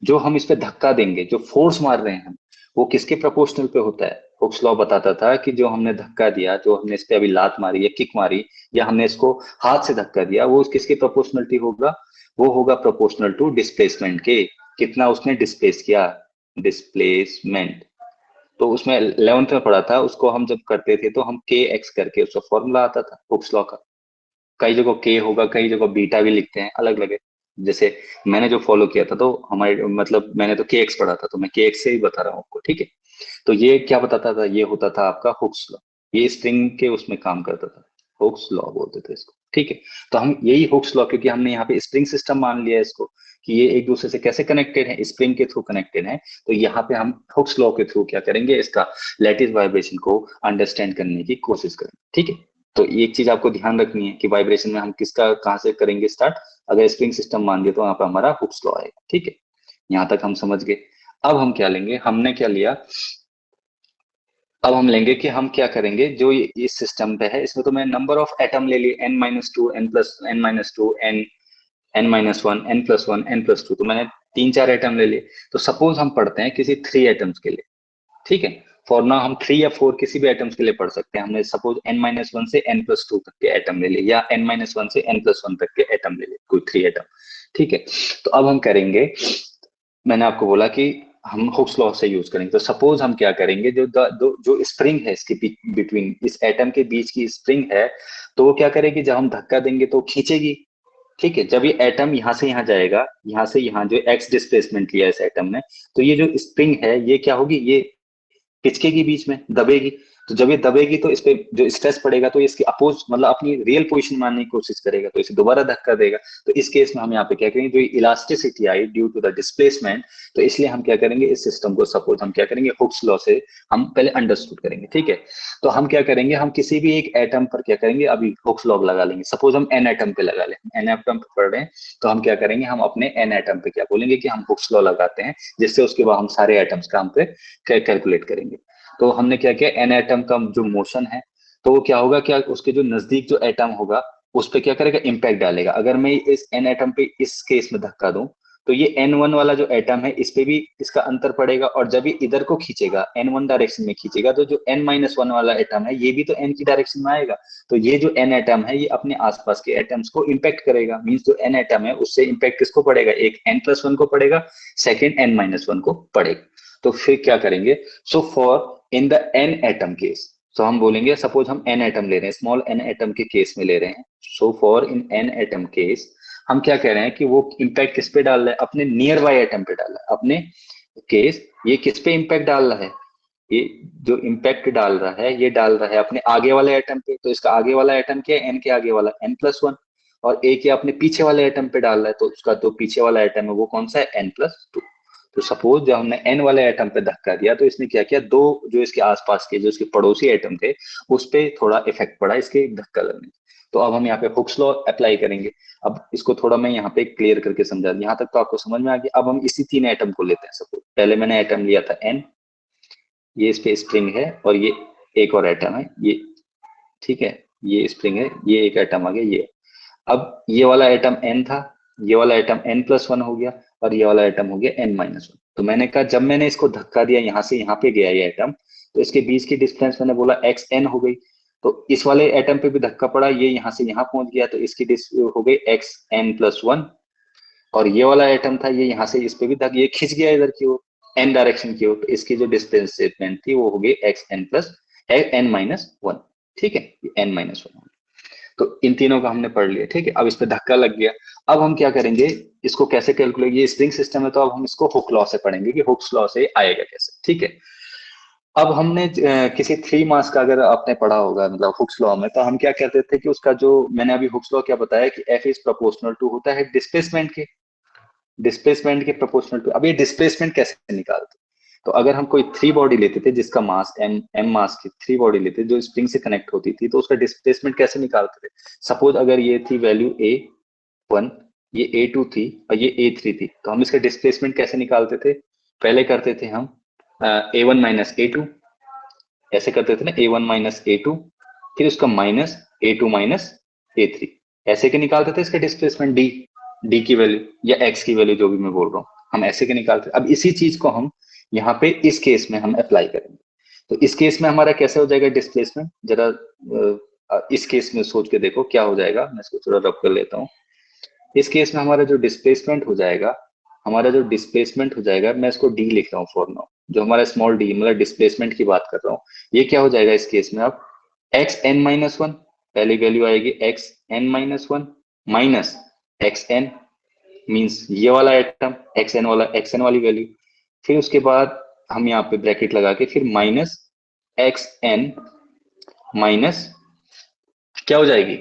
जो हम इस पे धक्का देंगे, जो फोर्स मार रहे हैं हम, वो किसके प्रोपोर्शनल पे होता है। हुक्स लॉ बताता था कि जो हमने धक्का दिया, जो हमने इस पे अभी लात मारी या किक मारी, या हमने इसको हाथ से धक्का दिया, वो किसके प्रोपोर्शनलिटी होगा, वो होगा प्रोपोर्शनल टू डिस्प्लेसमेंट के, कितना उसने डिस्प्लेस किया, डिस्प्लेसमेंट। तो उसमें 11th में पढ़ा था, उसको हम जब करते थे तो हम के एक्स करके उसका फॉर्मूला आता था हुक्स लॉ का। कई जगह के होगा, कई जगह बीटा भी लिखते हैं, अलग अलग है। जैसे मैंने जो फॉलो किया था, तो हमारे मतलब मैंने तो के एक्स पढ़ा था, तो मैं के एक्स से ही बता रहा हूँ आपको, ठीक है। तो ये क्या बताता था, ये होता था आपका हुक्स लॉ, ये स्प्रिंग के उसमें काम करता था, हुक्स लॉ बोलते थे इसको, ठीक है। तो हम यही हुक्स लॉ, क्योंकि हमने यहाँ पे स्प्रिंग सिस्टम मान लिया है इसको, कि ये एक दूसरे से कैसे कनेक्टेड है, स्प्रिंग के थ्रू कनेक्टेड है, तो यहाँ पे हम हुक्स लॉ के थ्रू क्या करेंगे, इसका लैटिस वाइब्रेशन को अंडरस्टैंड करने की कोशिश करेंगे, ठीक है। तो एक चीज आपको ध्यान रखनी है कि वाइब्रेशन में हम किसका कहाँ से करेंगे स्टार्ट, अगर स्प्रिंग सिस्टम मान दिया तो वहां पर हमारा हुक्स लॉ आएगा, ठीक है। यहाँ तक हम समझ गए। अब हम क्या लेंगे, हमने क्या लिया, अब हम लेंगे कि हम क्या करेंगे, जो इस सिस्टम पे है, इसमें तो मैं नंबर ऑफ एटम ले लिए, N minus two, N plus N minus two, N N minus one, N plus one, N plus two, तो मैंने तीन चार एटम ले लिए। तो सपोज हम पढ़ते हैं किसी थ्री एटम्स के लिए, ठीक है। फॉर नाउ हम थ्री या फोर किसी भी एटम्स के लिए पढ़ सकते हैं। हमने सपोज एन माइनस वन से एन प्लस टू तक के एटम ले लिए, या एन माइनस वन से एन प्लस वन तक के एटम ले लिए, कोई थ्री एटम, ठीक है। तो अब हम करेंगे, मैंने आपको बोला कि हम हुक्स लॉ से यूज करेंगे। तो सपोज हम क्या करेंगे, जो स्प्रिंग है इसके बिटवीन, इस एटम के बीच की स्प्रिंग है, तो वो क्या करेगी, जब हम धक्का देंगे तो खींचेगी, ठीक है। जब ये एटम यहाँ से यहाँ जाएगा, यहाँ से यहाँ जो एक्स डिस्प्लेसमेंट लिया इस एटम ने, तो ये जो स्प्रिंग है ये क्या होगी, ये खिंचकेगी, बीच में दबेगी। तो जब ये दबेगी तो इस पे जो स्ट्रेस पड़ेगा तो ये इसकी अपोज मतलब अपनी रियल पोजीशन मानने की कोशिश करेगा, तो इसे दोबारा धक्का देगा। तो इस केस में हम यहाँ पे क्या करेंगे, जो elasticity I due to the displacement, तो इसलिए हम क्या करेंगे, इस सिस्टम को सपोज हम क्या करेंगे, हुक्स लॉ से हम पहले अंडरस्टूड करेंगे, ठीक है। तो हम क्या करेंगे, हम किसी भी एक एटम पर क्या करेंगे, अभी हुक्स लॉ लगा लेंगे। सपोज हम एन एटम पे लगा लें, एन एटम पे पढ़ रहे हैं, तो हम क्या करेंगे, हम अपने एन एटम पे क्या बोलेंगे कि हम हुक्स लॉ लगाते हैं, जिससे उसके बाद हम सारे एटम्स का हम पे कैलकुलेट करेंगे। तो हमने क्या किया, एन एटम का जो मोशन है, तो वो क्या होगा, क्या उसके जो नजदीक जो एटम होगा उस पर क्या करेगा, इंपैक्ट डालेगा। अगर मैं इस एन एटम पे इस केस में धक्का दूं, तो ये N1 वाला जो एटम है इस पे भी इसका अंतर पड़ेगा, और जब ये इधर को खींचेगा, N1 डायरेक्शन में खींचेगा, तो जो N-1 वाला एटम है ये भी तो N की डायरेक्शन में आएगा। तो ये जो N एटम है ये अपने आसपास के एटम्स को इंपैक्ट करेगा, मींस जो N एटम है उससे इंपैक्ट किसको पड़ेगा, एक N+1 को पड़ेगा, सेकेंड N-1 को पड़ेगा। तो फिर क्या करेंगे, so for in the N atom case, तो हम बोलेंगे, सपोज हम N एटम ले रहे हैं, स्मॉल N एटम के केस में ले रहे हैं, so for in N atom case हम क्या कह रहे हैं कि वो इंपैक्ट किस पे डाल रहा है, अपने नियर बाय एटम पे डाल रहा है। अपने केस ये किस पे इंपैक्ट डाल रहा है, ये जो इंपैक्ट डाल रहा है ये डाल रहा है अपने आगे वाले एटम पे। तो इसका आगे वाला एटम क्या है, एन के आगे वाला N+1, और एक ये अपने पीछे वाले एटम पे डाल रहा है, तो उसका जो पीछे वाला एटम है वो कौन सा है, N+2। तो सपोज जब हमने एन वाले एटम पे धक्का दिया, तो इसने क्या किया, दो जो इसके आसपास के जो इसके पड़ोसी एटम थे उस पे थोड़ा इफेक्ट पड़ा इसके धक्का लगने। तो अब हम यहाँ पे हुक्स लॉ अप्लाई करेंगे। अब इसको थोड़ा मैं यहाँ पे क्लियर करके समझा, यहाँ तक तो आपको समझ में आ गया। अब हम इसी तीन एटम को लेते हैं। सपोज पहले मैंने एटम लिया था एन, ये इस पे स्प्रिंग है, और ये एक और एटम है ये, ठीक है, ये स्प्रिंग है, ये एक एटम आ गया ये। अब ये वाला एटम एन था, ये वाला एटम N+1 हो गया, और ये वाला एटम हो गया N-1। तो मैंने कहा जब मैंने इसको धक्का दिया यहाँ से यहाँ पे गया ये एटम, तो इसके बीच की डिस्टेंस मैंने बोला XN हो गई। तो इस वाले एटम पे भी धक्का पड़ा, ये यहाँ से यहाँ पहुंच गया, तो इसकी हो गई XN+1। और ये वाला एटम था, ये यहाँ से इस पे भी धक्का, ये खिंच गया इधर की ओर, N डायरेक्शन की ओर, तो इसकी जो डिस्प्लेसमेंट थी वो हो गई N-1, ठीक है, N-1। तो इन तीनों का हमने पढ़ लिया, ठीक है। अब इस पे धक्का लग गया, अब हम क्या करेंगे, इसको कैसे कैलकुलेट, ये स्प्रिंग सिस्टम है, तो अब हम इसको हुक लॉ से पढ़ेंगे कि हुक्स लॉ से आएगा कैसे, ठीक है। अब हमने किसी 3 मास का अगर आपने पढ़ा होगा मतलब हुक्स लॉ में, तो हम क्या कहते थे कि उसका जो मैंने अभी हुक्स लॉ क्या बताया कि F इज प्रोपोर्शनल टू होता है डिस्प्लेसमेंट के प्रोपोर्शनल टू। अब ये डिस्प्लेसमेंट कैसे निकालते, तो अगर हम कोई 3 बॉडी लेते थे जिसका मास m मास की 3 बॉडी लेते जो स्प्रिंग से कनेक्ट होती थी, तो उसका डिस्प्लेसमेंट कैसे निकालते थे। सपोज अगर ये थी वैल्यू A1, ये A2 थी और ये A3 थी, तो हम इसका डिस्प्लेसमेंट कैसे निकालते थे, पहले करते थे हम A1 माइनस A2, ऐसे करते थे ना, A1 माइनस A2, फिर उसका माइनस A2 माइनस A3, ऐसे के निकालते थे इसका डिस्प्लेसमेंट डी की वैल्यू या x की वैल्यू, जो भी मैं बोल रहा हूँ, हम ऐसे के निकालते। अब इसी चीज को हम यहाँ पे इस केस में हम अप्लाई करेंगे। तो इस केस में हमारा कैसे हो जाएगा डिस्प्लेसमेंट, जरा इस केस में सोच के देखो क्या हो जाएगा। मैं इसको थोड़ा रब कर लेता हूँ। इस केस में हमारा जो डिस्प्लेसमेंट हो जाएगा, मैं इसको डी लिख रहा हूँ फॉर नाउ, जो हमारा स्मॉल डी मतलब डिस्प्लेसमेंट की बात कर रहा हूँ। ये क्या हो जाएगा इस केस में, अब Xn-1 पहली वैल्यू आएगी Xn-1 माइनस Xn मींस ये वाला एटम Xn वाली वैल्यू, फिर उसके बाद हम यहाँ पे ब्रैकेट लगा के फिर माइनस Xn माइनस क्या हो जाएगी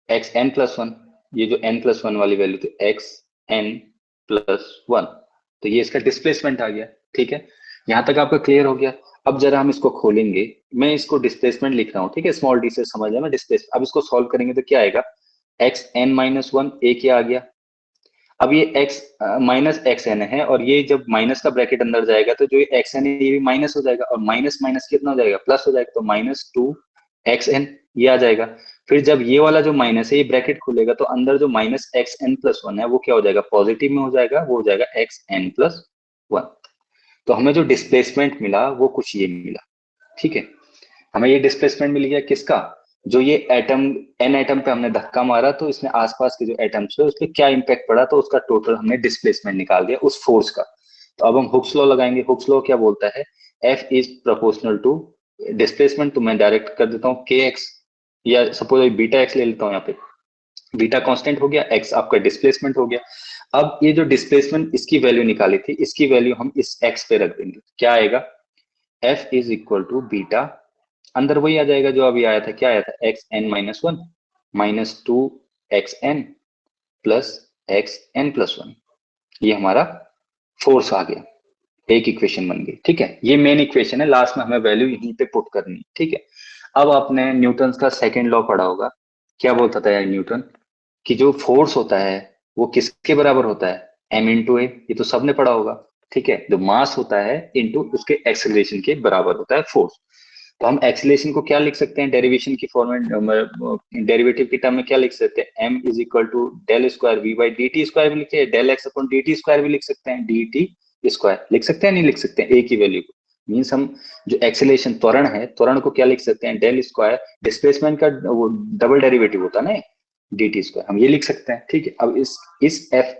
Xn+1, ये जो n+1 वाली वैल्यू थी Xn+1, तो ये इसका डिस्प्लेसमेंट आ गया, ठीक है। यहां तक आपका क्लियर हो गया। अब जरा हम इसको खोलेंगे, मैं इसको डिस्प्लेसमेंट लिख रहा हूँ, ठीक है, स्मॉल डी से समझ लेना डिस्प्लेस। अब इसको सॉल्व करेंगे तो क्या आएगा, Xn-1 एक आ गया। अब ये x माइनस xn है, और ये जब माइनस का ब्रैकेट अंदर जाएगा तो जो ये xn है ये भी माइनस हो जाएगा, और माइनस माइनस कितना हो जाएगा, प्लस हो जाएगा, तो -2xn ये आ जाएगा। फिर जब ये वाला जो माइनस है ये ब्रैकेट खुलेगा, तो अंदर जो माइनस Xn+1 है वो क्या हो जाएगा, पॉजिटिव में हो जाएगा, वो हो जाएगा Xn+1। तो हमें जो डिस्प्लेसमेंट मिला वो कुछ ये मिला, ठीक है। हमें ये डिस्प्लेसमेंट मिल गया किसका, जो ये एटम एन एटम पे हमने धक्का मारा, तो इसमें आसपास के जो एटम्स है उस पर क्या इंपैक्ट पड़ा, तो उसका टोटल हमने डिस्प्लेसमेंट निकाल दिया उस फोर्स का। तो अब हम हुक्स लॉ लगाएंगे। हुक्स लॉ क्या बोलता है, F is proportional to displacement, तो मैं डायरेक्ट कर देता हूँ kx, या सपोज बीटा x ले लेता हूँ, यहाँ पे बीटा कांस्टेंट हो गया, x आपका डिस्प्लेसमेंट हो गया। अब ये जो डिस्प्लेसमेंट इसकी वैल्यू निकाली थी, इसकी वैल्यू हम इस x पे रख देंगे, क्या आएगा, F is equal to beta अंदर वही आ जाएगा जो अभी आया था, क्या आया था, x N minus one minus two x N plus x N plus one, ये हमारा फोर्स आ गया, एक इक्वेशन बन गई। ठीक है, ये मेन इक्वेशन है, लास्ट में हमें वैल्यू यहीं पे पुट करनी है। ठीक है, अब आपने न्यूटन का सेकंड लॉ पढ़ा होगा, क्या बोलता था यार न्यूटन, कि जो फोर्स होता है वो किसके बराबर होता है, एम इंटू ए, ये तो सबने पढ़ा होगा। ठीक है, जो मास होता है इंटू उसके एक्सेलरेशन के बराबर होता है फोर्स। तो हम एक्सेलरेशन को क्या लिख सकते हैं, डेरिवेशन की फॉर्म में, डेरिवेटिव की टर्म में क्या लिख सकते हैं, m is equal to del square v by d t square भी लिखते हैं, del x upon d t square भी लिख सकते हैं, डी टी स्क्वायर लिख सकते हैं, नहीं लिख सकते हैं, ए की वैल्यू को, मीन्स हम जो एक्सेलरेशन त्वरण है, त्वरण को क्या लिख सकते हैं, डेल स्क्वायर डिस्प्लेसमेंट का वो डबल डेरिवेटिव होता है ना, डी टी स्क्वायर, हम ये लिख सकते हैं। ठीक है, अब इस एफ,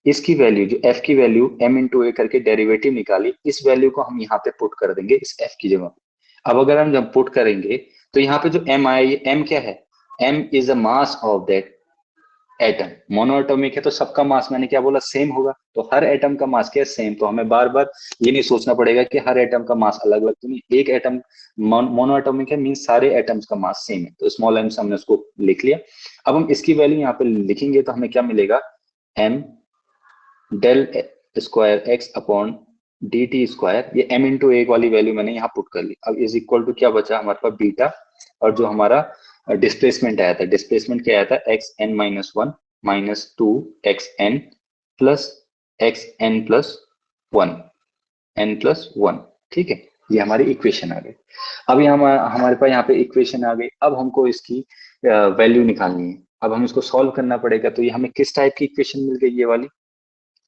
इसकी वैल्यू, जो एफ की वैल्यू एम इंटू ए करके डेरिवेटिव निकाली, इस वैल्यू को हम यहाँ पे पुट कर देंगे इस एफ की जगह पे। अब अगर हम जब पुट करेंगे तो यहाँ पे जो एम आया, ये एम क्या है, m is the mass of that atom, monoatomic है तो सबका मास मैंने क्या बोला, सेम होगा, तो हर एटम का मास क्या है, सेम। तो हमें बार बार ये नहीं सोचना पड़ेगा कि हर एटम का मास अलग अलग, तो नहीं, एक एटम मोनोएटॉमिक है, मींस सारे एटम्स का मास सेम है, तो स्मॉल एम से हमने उसको लिख लिया। अब हम इसकी वैल्यू यहाँ पे लिखेंगे तो हमें क्या मिलेगा, m del square x upon d t square, ये एम इंटू एक वाली वैल्यू मैंने यहाँ पुट कर ली। अब इज इक्वल टू क्या बचा हमारे पास, बीटा, और जो हमारा डिस्प्लेसमेंट आया था, डिस्प्लेसमेंट क्या आया था, x N minus one minus two x N plus x N plus one, N plus one. ठीक है, ये हमारी इक्वेशन आ गई। अब यहाँ हमारे पास यहाँ पे इक्वेशन आ गई, अब हमको इसकी वैल्यू निकालनी है, अब हम इसको सॉल्व करना पड़ेगा। तो ये हमें किस टाइप की इक्वेशन मिल गई, ये वाली,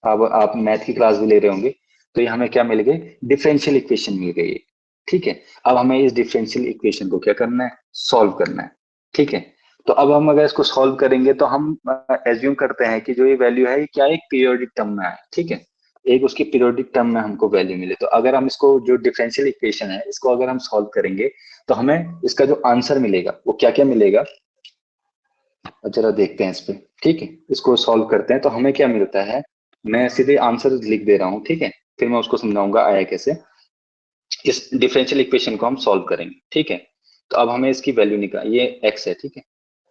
अब आप मैथ की क्लास भी ले रहे होंगे, तो ये हमें क्या मिल गई, डिफरेंशियल इक्वेशन मिल गई है। ठीक है, अब हमें इस डिफरेंशियल इक्वेशन को क्या करना है, सॉल्व करना है। ठीक है, तो अब हम अगर इसको सॉल्व करेंगे तो हम एज्यूम करते हैं कि जो ये वैल्यू है, ये क्या एक पीरियोडिक टर्म में है। ठीक है, एक उसकी पीरियोडिक टर्म में हमको वैल्यू मिले, तो अगर हम इसको, जो डिफरेंशियल इक्वेशन है, इसको अगर हम सॉल्व करेंगे तो हमें इसका जो आंसर मिलेगा वो क्या क्या मिलेगा, जरा देखते हैं इस पे। ठीक है, इसको सॉल्व करते हैं तो हमें क्या मिलता है, मैं सीधे आंसर लिख दे रहा हूँ। ठीक है, फिर मैं उसको समझाऊंगा आया कैसे। इस डिफरेंशियल इक्वेशन को हम सॉल्व करेंगे। ठीक है, तो अब हमें इसकी वैल्यू निकाल, ये एक्स है। ठीक है,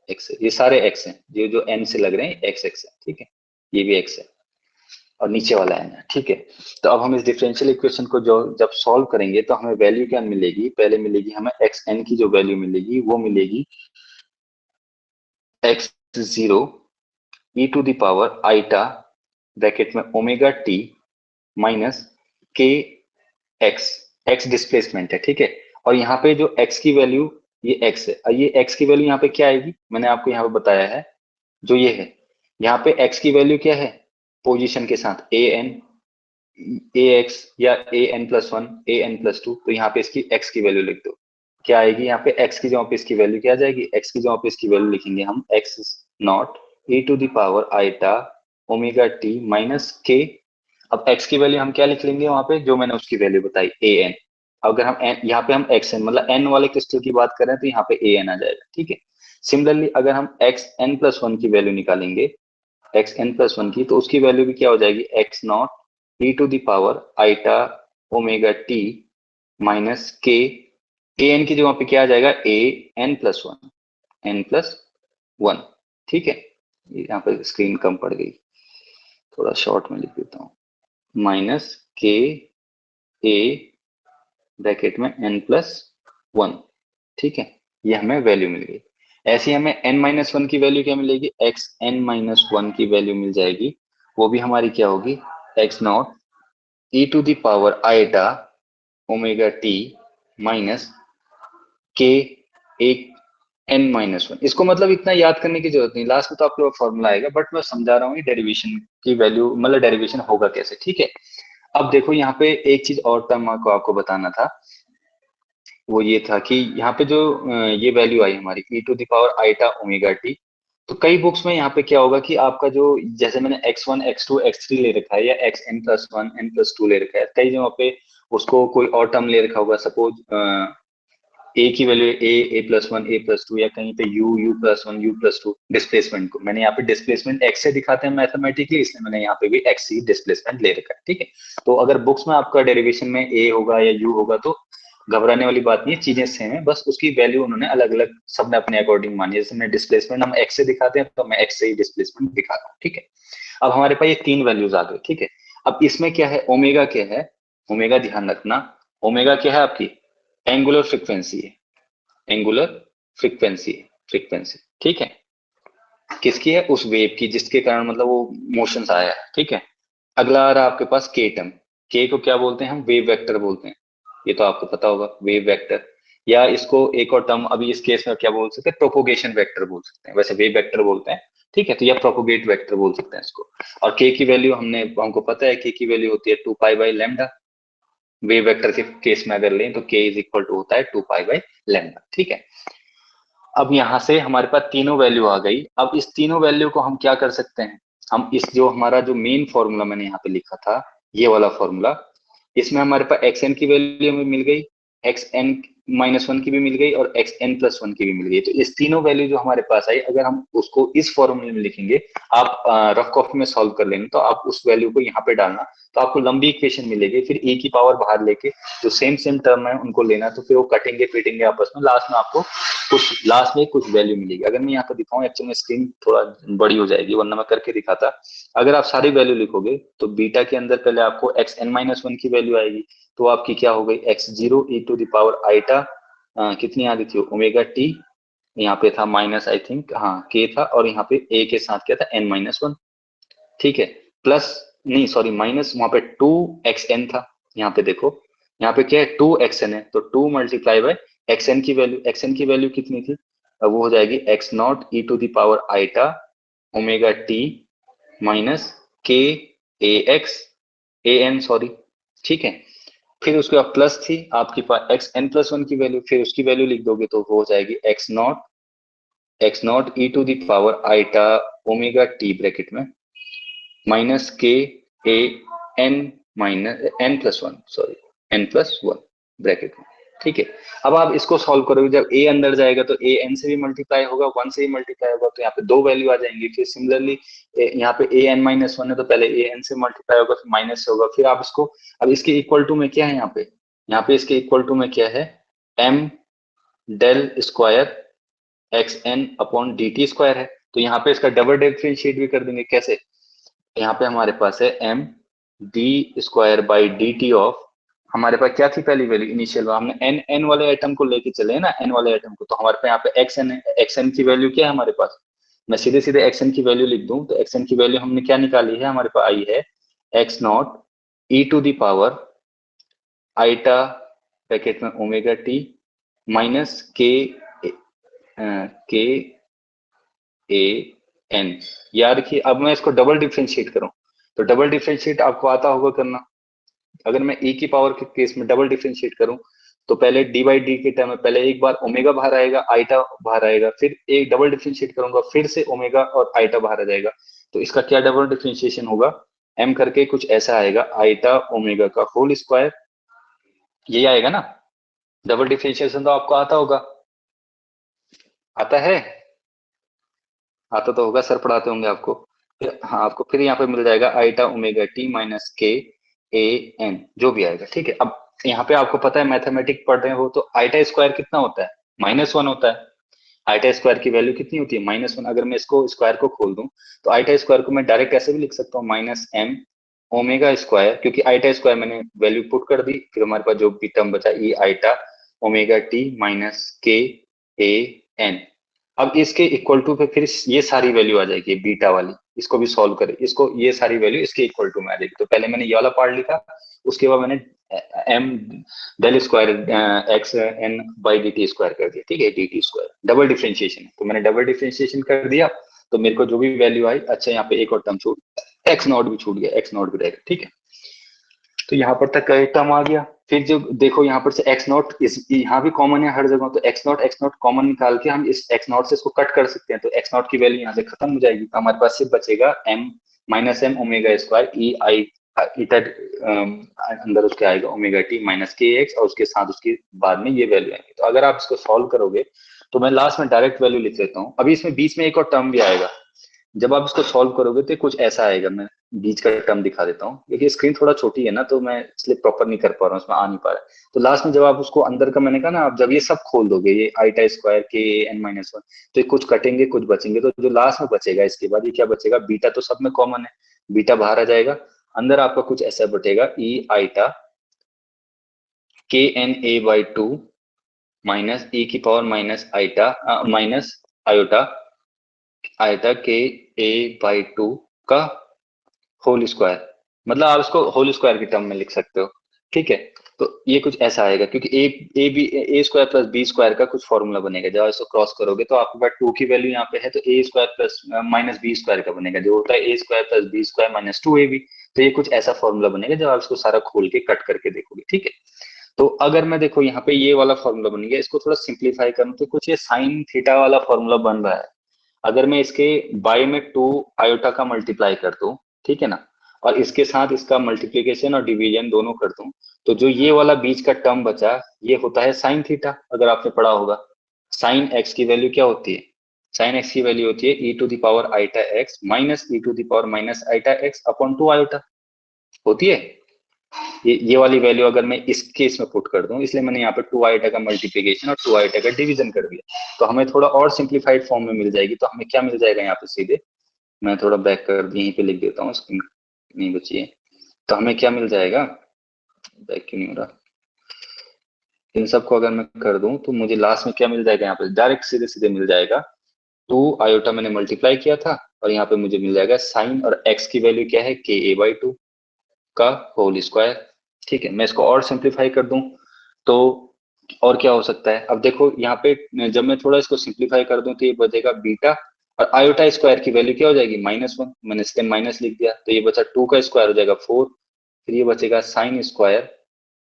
एक्स है, ये सारे एक्स हैं, ये जो एन से लग रहे हैं एक्स एक्स है। ठीक है, ये भी एक्स है और नीचे वाला एन है। ठीक है, तो अब हम इस डिफरेंशियल इक्वेशन को जो जब सॉल्व करेंगे तो हमें वैल्यू क्या मिलेगी, पहले मिलेगी हमें एक्स एन की जो वैल्यू मिलेगी वो मिलेगी x zero e to the power iota bracket में omega T minus k x, x displacement है। ठीक है, और यहाँ पे जो एक्स की वैल्यू, ये एक्स है, और ये एक्स की वैल्यू यहाँ पे क्या आएगी, मैंने आपको यहाँ पे बताया है, जो ये है, यहाँ पे एक्स की वैल्यू क्या है, पोजीशन के साथ ए एन, ए एक्स या ए एन प्लस वन, ए एन प्लस टू, तो यहाँ पे इसकी एक्स की वैल्यू लिख दो, क्या आएगी, यहाँ पे एक्स की जगह पे इसकी वैल्यू क्या आ जाएगी, एक्स की जगह पे इसकी वैल्यू लिखेंगे हम x not a to the power आईटा omega T minus k. अब x की वैल्यू हम क्या लिख लेंगे वहां पे, जो मैंने उसकी वैल्यू बताई ए एन। अगर हम यहाँ पे हम एक्स एन मतलब एन वाले क्रिस्टल की बात करें तो यहाँ पे ए एन आ जाएगा। ठीक है, सिमिलरली अगर हम एक्स एन प्लस वन की वैल्यू निकालेंगे, एक्स एन प्लस वन की, तो उसकी वैल्यू भी क्या हो जाएगी, X not E to the power आईटा omega T minus K, A N की जगह पे क्या आ जाएगा, A N plus one, N plus one. ठीक है, यहाँ पे स्क्रीन कम पड़ गई, थोड़ा शॉर्ट में लिख देता हूँ, माइनस के ए ब्रैकेट में एन प्लस वन। ठीक है, ये हमें वैल्यू मिल गई। ऐसे ही हमें एन माइनस वन की वैल्यू क्या मिलेगी, एक्स एन माइनस वन की वैल्यू मिल जाएगी, वो भी हमारी क्या होगी, x not E to the power आईटा omega T minus k एक एन माइनस वन। इसको मतलब इतना याद करने की जरूरत नहीं, लास्ट में तो आपके फॉर्मूला आएगा, बट मैं समझा रहा हूँ ये डेरिवेशन की वैल्यू, मतलब डेरिवेशन होगा कैसे। ठीक है, अब देखो यहाँ पे एक चीज और टर्म को आपको बताना था, वो ये था कि यहाँ पे जो ये वैल्यू आई हमारी e to the power आईटा omega t, तो कई बुक्स में यहाँ पे क्या होगा कि आपका जो, जैसे मैंने x1 x2 x3 ले रखा है, या x n plus one n plus two ले रखा है, कई जगह पे उसको कोई और टर्म ले रखा होगा, सपोज ए की वैल्यू ए प्लस वन ए प्लस टू, या कहीं पे you plus one you plus two. Displacement को मैंने यहाँ पे डिस्प्लेसमेंट एक्स से दिखाते हैं मैथमेटिकली, इसलिए मैंने यहाँ पे भी एक्स ही डिस्प्लेसमेंट ले रखा है। ठीक है, तो अगर बुक्स में आपका डेरिवेशन में ए होगा या यू होगा तो घबराने वाली बात नहीं है, चीजें सेम है, बस उसकी वैल्यू उन्होंने अलग अलग सबने अपने अकॉर्डिंग मानी। जैसे हमने डिस्प्लेसमेंट हम एक्स से दिखाते हैं, तो मैं एक्स से ही डिस्प्लेसमेंट दिखाता हूँ, ठीक है। अब हमारे पास ये तीन वैल्यूज आ गई, ठीक है। अब इसमें क्या है, ओमेगा क्या है, ओमेगा ध्यान रखना, ओमेगा क्या है आपकी एंगुलर फ्रीक्वेंसी है, एंगुलर फ्रीक्वेंसी है, फ्रीक्वेंसी, ठीक है। किसकी है, उस वेव की जिसके कारण मतलब वो मोशन आया है, ठीक है। अगला आ रहा है आपके पास के टर्म, के को क्या बोलते हैं हम, वेव वेक्टर बोलते हैं, ये तो आपको पता होगा वेव वेक्टर। या इसको एक और टर्म अभी इस केस में क्या बोल सकते हैं, प्रोपोगेशन वेक्टर बोल सकते हैं, वैसे वेव वेक्टर बोलते हैं, ठीक है। तो या प्रोपोगेट वेक्टर बोल सकते हैं इसको। और के की वैल्यू हमको पता है, के की वैल्यू होती है 2 pi by lambda. Wave vector के केस में अगर लें तो के इज इक्वल टू होता है 2 पाई बाई लैम्डा, ठीक है। अब यहां से हमारे पास तीनों वैल्यू आ गई। अब इस तीनों वैल्यू को हम क्या कर सकते हैं, हम इस जो हमारा जो मेन फॉर्मूला मैंने यहाँ पे लिखा था, ये वाला फॉर्मूला, इसमें हमारे पास एक्स एन की वैल्यू हमें मिल गई, XN-1 की भी मिल गई और XN+1 की भी मिल गई। तो इस तीनों वैल्यू जो हमारे पास आई, अगर हम उसको इस फॉर्मूले में लिखेंगे, आप रफ कॉपी में सॉल्व कर लेंगे, तो आप उस वैल्यू को यहाँ पे डालना, तो आपको लंबी इक्वेशन मिलेगी। फिर ए की पावर बाहर लेके जो सेम सेम टर्म है उनको लेना, तो फिर वो कटेंगे पीटेंगे आपस में, लास्ट में आपको कुछ लास्ट में कुछ वैल्यू मिलेगी। अगर मैं यहाँ पे दिखाऊं, एक्चुअली में स्क्रीन थोड़ा बड़ी हो जाएगी, वरना मैं करके दिखाता। अगर आप सारी वैल्यू लिखोगे तो बीटा के अंदर पहले आपको XN-1 की वैल्यू आएगी, तो आपकी क्या हो गई, x0 e⁻⁴ कितनी आ गई थी, ओमेगा टी, यहाँ पे था माइनस, आई थिंक हाँ के था, और यहाँ पे ए के साथ क्या था N-1, ठीक है। प्लस, नहीं सॉरी माइनस, वहां पे 2xn था, यहाँ पे देखो, यहाँ पे क्या है 2xn है, तो 2 × एक्सएन की वैल्यू कितनी थी, अब वो हो जाएगी x0 e⁻⁴ omega T minus K A x A N sorry, ठीक है। फिर उसके बाद प्लस थी आपके पास XN+1 की वैल्यू, फिर उसकी वैल्यू लिख दोगे तो वो हो जाएगी x0 e⁻⁴ omega T bracket में minus K A N minus N+1, sorry N+1 bracket में, ठीक है। अब आप इसको सॉल्व करोगे, जब ए अंदर जाएगा तो ए एन से भी मल्टीप्लाई होगा, 1 से भी मल्टीप्लाई होगा, तो यहाँ पे दो वैल्यू आ जाएंगी। फिर सिमिलरली यहाँ पे An-1 है, तो पहले ए एन से मल्टीप्लाई होगा, फिर माइनस से होगा, फिर आप इसको, अब इसके इक्वल टू में क्या है, यहाँ पे इसके इक्वल टू में क्या है, m डेल स्क्वायर XN/dt² है। तो यहाँ पे इसका डबल डिफरेंशिएट भी कर देंगे, कैसे, यहाँ पे हमारे पास है md² / dt ऑफ, हमारे पास क्या थी पहली वैल्यू इनिशियल, हमने n वाले आइटम को लेके चले ना, n वाले आइटम को, तो हमारे पास यहाँ पे xn की वैल्यू क्या है हमारे पास, मैं सीधे सीधे xn की वैल्यू लिख दूं, तो xn की वैल्यू हमने क्या निकाली है, हमारे पास आई है x0 e⁻⁴ ब्रैकेट में omega T minus K A N. याद रखिए, अब मैं इसको डबल डिफरेंशिएट करूं, तो डबल डिफरेंशिएट आपको आता होगा करना। अगर मैं e की पावर के केस में डबल डिफरेंशिएट करूं, तो पहले डी बाई डी के टर्म में पहले एक बार ओमेगा बाहर आएगा, आइटा बाहर आएगा, फिर एक डबल डिफरेंशिएट करूंगा, फिर से ओमेगा और आइटा बाहर आ जाएगा। तो इसका क्या डबल डिफरेंशिएशन होगा, m करके कुछ ऐसा आएगा, आइटा ओमेगा का होल स्क्वायर, यही आएगा ना। डबल डिफरेंशिएशन तो आपको आता होगा, आता है, आता तो होगा, सर पढ़ाते होंगे आपको। फिर हाँ, आपको फिर यहाँ पे मिल जाएगा iota omega T minus K A N, जो भी आएगा, ठीक है। अब यहाँ पे आपको पता है मैथमेटिक पढ़ रहे हो, तो आइटा स्क्वायर कितना होता है, -1 होता है। आइटा स्क्वायर की वैल्यू कितनी होती है, -1। अगर मैं इसको स्क्वायर को खोल दूं, तो आइटा स्क्वायर को मैं डायरेक्ट ऐसे भी लिख सकता हूँ, -m ओमेगा स्क्वायर, क्योंकि आइटा स्क्वायर मैंने वैल्यू पुट कर दी, फिर हमारे पास जो भी टर्म बचा ई iota omega T minus K A N. अब इसके इक्वल टू पे फिर ये सारी वैल्यू आ जाएगी बीटा वाली, इसको भी सॉल्व करें, इसको ये सारी वैल्यू इसके इक्वल टू में आ जाएगी। तो पहले मैंने ये वाला पार्ट लिखा, उसके बाद मैंने m डेल स्क्वायर XN/dt² कर दिया, ठीक है, dt², डबल डिफरेंशिएशन है, तो मैंने डबल डिफरेंशिएशन कर दिया, तो मेरे को जो भी वैल्यू आई, अच्छा यहाँ पे एक और टर्म छूट, x0 भी छूट गया, x0 भी रहेगा, ठीक है। तो यहाँ पर तक एक टर्म आ गया। फिर जो देखो यहाँ पर से x0 इस यहाँ भी कॉमन है हर जगह, तो x0 कॉमन निकाल के हम इस x0 से इसको कट कर सकते हैं, तो x0 की वैल्यू यहाँ से खत्म हो जाएगी, तो हमारे पास सिर्फ बचेगा m -m ओमेगा स्क्वायर ई आई इधर अंदर उसके आएगा omega T minus k x, और उसके साथ उसके बाद में ये वैल्यू आएगी। तो अगर आप इसको सॉल्व करोगे, तो मैं लास्ट में डायरेक्ट वैल्यू लिख लेता हूँ। अभी इसमें बीच में एक और टर्म भी आएगा, जब आप इसको सॉल्व करोगे तो कुछ ऐसा आएगा, मैं बीच का टर्म दिखा देता हूँ, क्योंकि स्क्रीन थोड़ा छोटी है ना, तो मैं इसलिए प्रॉपर नहीं कर पा रहा हूँ, उसमें आ नहीं पा रहा है। तो लास्ट में जब आप उसको अंदर का, मैंने कहा ना, आप जब ये सब खोल दोगे, ये आईटा स्क्वायर के n-1, तो ये कुछ कटेंगे कुछ बचेंगे, तो जो लास्ट में बचेगा इसके बाद ये क्या बचेगा, बीटा तो सब में कॉमन है, बीटा बाहर आ जाएगा, अंदर आपका कुछ ऐसा बचेगा, E eta K N A by two minus E की power minus eta minus iota iota K A by two का होल स्क्वायर, मतलब आप इसको होल स्क्वायर की टर्म में लिख सकते हो, ठीक है। तो ये कुछ ऐसा आएगा, क्योंकि ए स्क्वायर प्लस बी स्क्वायर का कुछ फॉर्मूला बनेगा, जब इसको क्रॉस करोगे तो आपके पास टू की वैल्यू यहाँ पे है, तो A square plus minus B square का बनेगा, जो होता है A square plus B square minus two A B. तो ये कुछ ऐसा फॉर्मूला बनेगा जब आप इसको सारा खोल के कट करके देखोगे, ठीक है। तो अगर मैं देखो यहाँ पे ये वाला फॉर्मूला बन गया, इसको थोड़ा सिंप्लीफाई करूँ तो कुछ ये साइन थीटा वाला फॉर्मूला बन रहा है। अगर मैं इसके बाई में टू आयोटा का मल्टीप्लाई कर दूं, ठीक है ना, और इसके साथ इसका मल्टीप्लीकेशन और डिवीजन दोनों कर दूं, तो जो ये वाला बीच का टर्म बचा, ये होता है साइन थीटा। अगर आपने पढ़ा होगा, साइन एक्स की वैल्यू क्या होती है, साइन एक्स की वैल्यू होती है E to the power eta X minus E to the power minus eta X upon two iota, होती है। ये वाली वैल्यू अगर मैं इस केस में पुट कर दूं, इसलिए मैंने यहाँ पे टू आईटा का मल्टीप्लीकेशन और टू आईटा का डिवीजन कर दिया, तो हमें थोड़ा और सिंप्लीफाइड फॉर्म में मिल जाएगी। तो हमें क्या मिल जाएगा यहाँ पे सीधे, मैं थोड़ा बैक कर यहीं पे लिख देता हूँ, स्क्रीन नहीं बची है। तो हमें क्या मिल जाएगा, बैक क्यों नहीं हो रहा, इन सबको अगर मैं कर दूं तो मुझे लास्ट में क्या मिल जाएगा, यहाँ पे डायरेक्ट सीधे सीधे मिल जाएगा, टू आयोटा मैंने मल्टीप्लाई किया था, और यहाँ पे मुझे मिल जाएगा साइन, और एक्स की वैल्यू क्या है, के ए बाई टू का होल स्क्वायर, ठीक है। मैं इसको और सिंप्लीफाई कर दूं तो और क्या हो सकता है, अब देखो यहाँ पे जब मैं थोड़ा इसको सिंप्लीफाई कर दूं तो ये बचेगा बीटा, और आयोटा स्क्वायर की वैल्यू क्या हो जाएगी, -1, मैंने इसके माइनस लिख दिया, तो ये बचा टू का स्क्वायर हो जाएगा 4, फिर ये बचेगा साइन स्क्वायर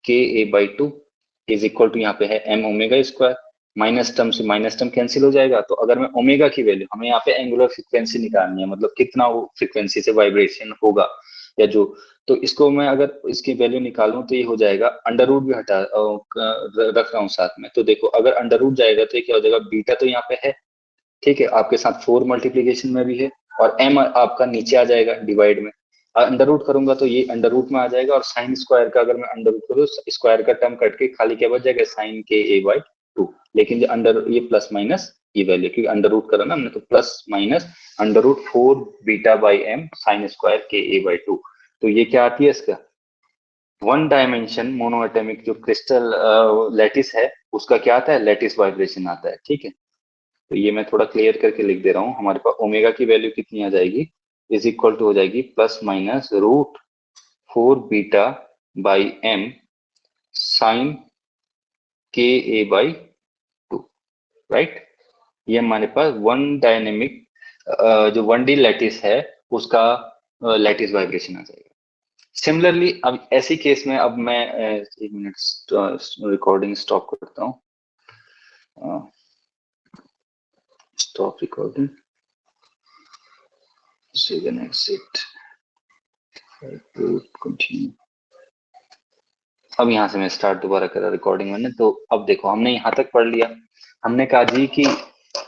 के ए by two is equal to, यहाँ पे है M omega square, minus term से माइनस टर्म कैंसिल हो जाएगा। तो अगर मैं ओमेगा की वैल्यू, हमें यहाँ पे एंगुलर फ्रिक्वेंसी निकालनी है, मतलब कितना वो फ्रिक्वेंसी से वाइब्रेशन होगा, या जो, तो इसको मैं अगर इसकी वैल्यू निकालूं तो ये हो जाएगा, अंडर रूट भी हटा रख रहा हूँ साथ में, तो देखो अगर अंडर रूट जाएगा तो ये क्या हो जाएगा, बीटा तो यहाँ पे है, ठीक है, आपके साथ 4 मल्टीप्लीकेशन में भी है, और एम आपका नीचे आ जाएगा डिवाइड में, अंडर रूट करूंगा तो ये अंडर रूट में आ जाएगा, और साइन स्क्वायर का अगर मैं अंडर रूट करूँ, स्क्वायर का टर्म कट के खाली क्या बच जाएगा, sign k A by to, लेकिन जो अंडर ये प्लस माइनस ये वैल्यू, क्योंकि अंडर रूट करा ना हमने, तो plus minus under root 4 beta by m sine square के ए बाई टू। तो ये क्या आती है इसका, वन डायमेंशन मोनोएटॉमिक जो क्रिस्टल लैटिस है, उसका क्या आता है, लैटिस वाइब्रेशन आता है, ठीक है। तो ये मैं थोड़ा क्लियर करके लिख दे रहा हूँ, हमारे पास ओमेगा की वैल्यू कितनी आ जाएगी, इज इक्वल टू हो जाएगी plus minus root 4 beta by m sine k A by two, right. ये हमारे पास वन डायनेमिक जो वन डी लैटिस है उसका लैटिस वाइब्रेशन आ जाएगा। सिमिलरली अब ऐसी केस में, अब मैं एक मिनट रिकॉर्डिंग स्टॉप करता हूँ, stop recording, save and exit, continue. अब यहाँ से मैं स्टार्ट दोबारा करा रिकॉर्डिंग मैंने, तो अब देखो हमने यहाँ तक पढ़ लिया, हमने कहा जी कि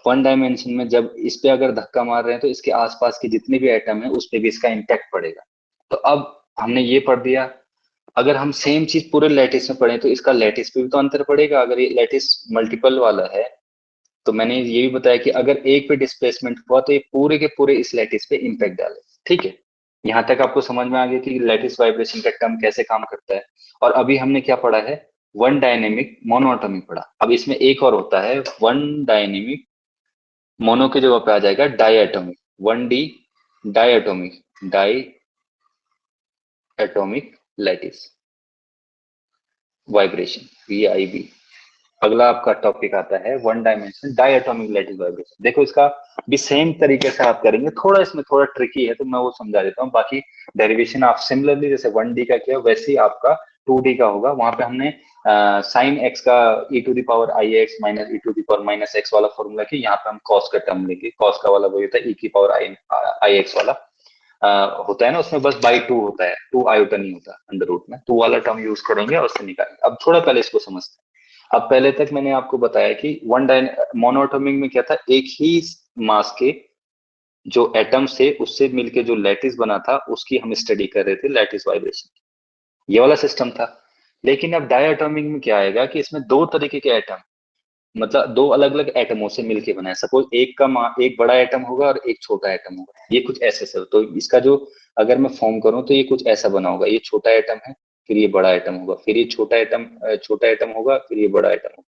वन डायमेंशन में जब इस पे अगर धक्का मार रहे हैं तो इसके आसपास के जितने भी एटम है उस पे भी इसका इम्पैक्ट पड़ेगा। तो अब हमने ये पढ़ दिया, अगर हम सेम चीज पूरे लैटिस में पढ़े तो इसका लैटिस पे भी तो अंतर पड़ेगा, अगर ये लैटिस मल्टीपल वाला है। तो मैंने ये भी बताया कि अगर एक पे डिस्प्लेसमेंट हुआ तो ये पूरे के पूरे इस लैटिस पे इम्पैक्ट डाले, ठीक है। यहाँ तक आपको समझ में आ गया कि लैटिस वाइब्रेशन का टर्म कैसे काम करता है। और अभी हमने क्या पढ़ा है, वन डायनेमिक मोनोएटॉमिक पढ़ा। अब इसमें एक और होता है वन डायनेमिक, मोनो की जगह पे आ जाएगा diatomic, one D diatomic, diatomic lattice vibration, VIB। अगला आपका टॉपिक आता है one dimension diatomic lattice vibration. देखो इसका भी सेम तरीके से आप करेंगे, थोड़ा इसमें थोड़ा ट्रिकी है तो मैं वो समझा देता हूँ, बाकी डेरिवेशन आप सिमिलरली जैसे 1D का किया वैसे ही आपका 2D का होगा। वहां पे हमने साइन एक्स का e to the power i x minus e to the power minus x वाला फॉर्मूला की, यहाँ पे हम कॉस का टर्म लेंगे, कॉस का वाला वही होता है e की पावर आई एक्स वाला होता है ना, उसमें बस बाई टू होता है, टू आयोटा नहीं होता अंडर रूट में, टू वाला टर्म यूज करेंगे और उससे निकालेंगे। अब थोड़ा पहले इसको समझते हैं। अब पहले तक मैंने आपको बताया कि वन मोनोएटॉमिक में क्या था, एक ही मास के जो एटम से उससे मिलके जो लैटिस बना था उसकी हम स्टडी कर रहे थे, लैटिस वाइब्रेशन, ये वाला सिस्टम था। लेकिन अब डायटोमिक में क्या आएगा कि इसमें दो तरीके के एटम, मतलब दो अलग अलग एटमों से मिलके बना है। सपोज एक बड़ा एटम होगा और एक छोटा एटम होगा, ये कुछ ऐसे से, तो इसका जो अगर मैं फॉर्म करूं तो ये कुछ ऐसा बना होगा, ये छोटा एटम है, फिर ये बड़ा एटम होगा, फिर ये छोटा एटम होगा, फिर ये बड़ा एटम होगा,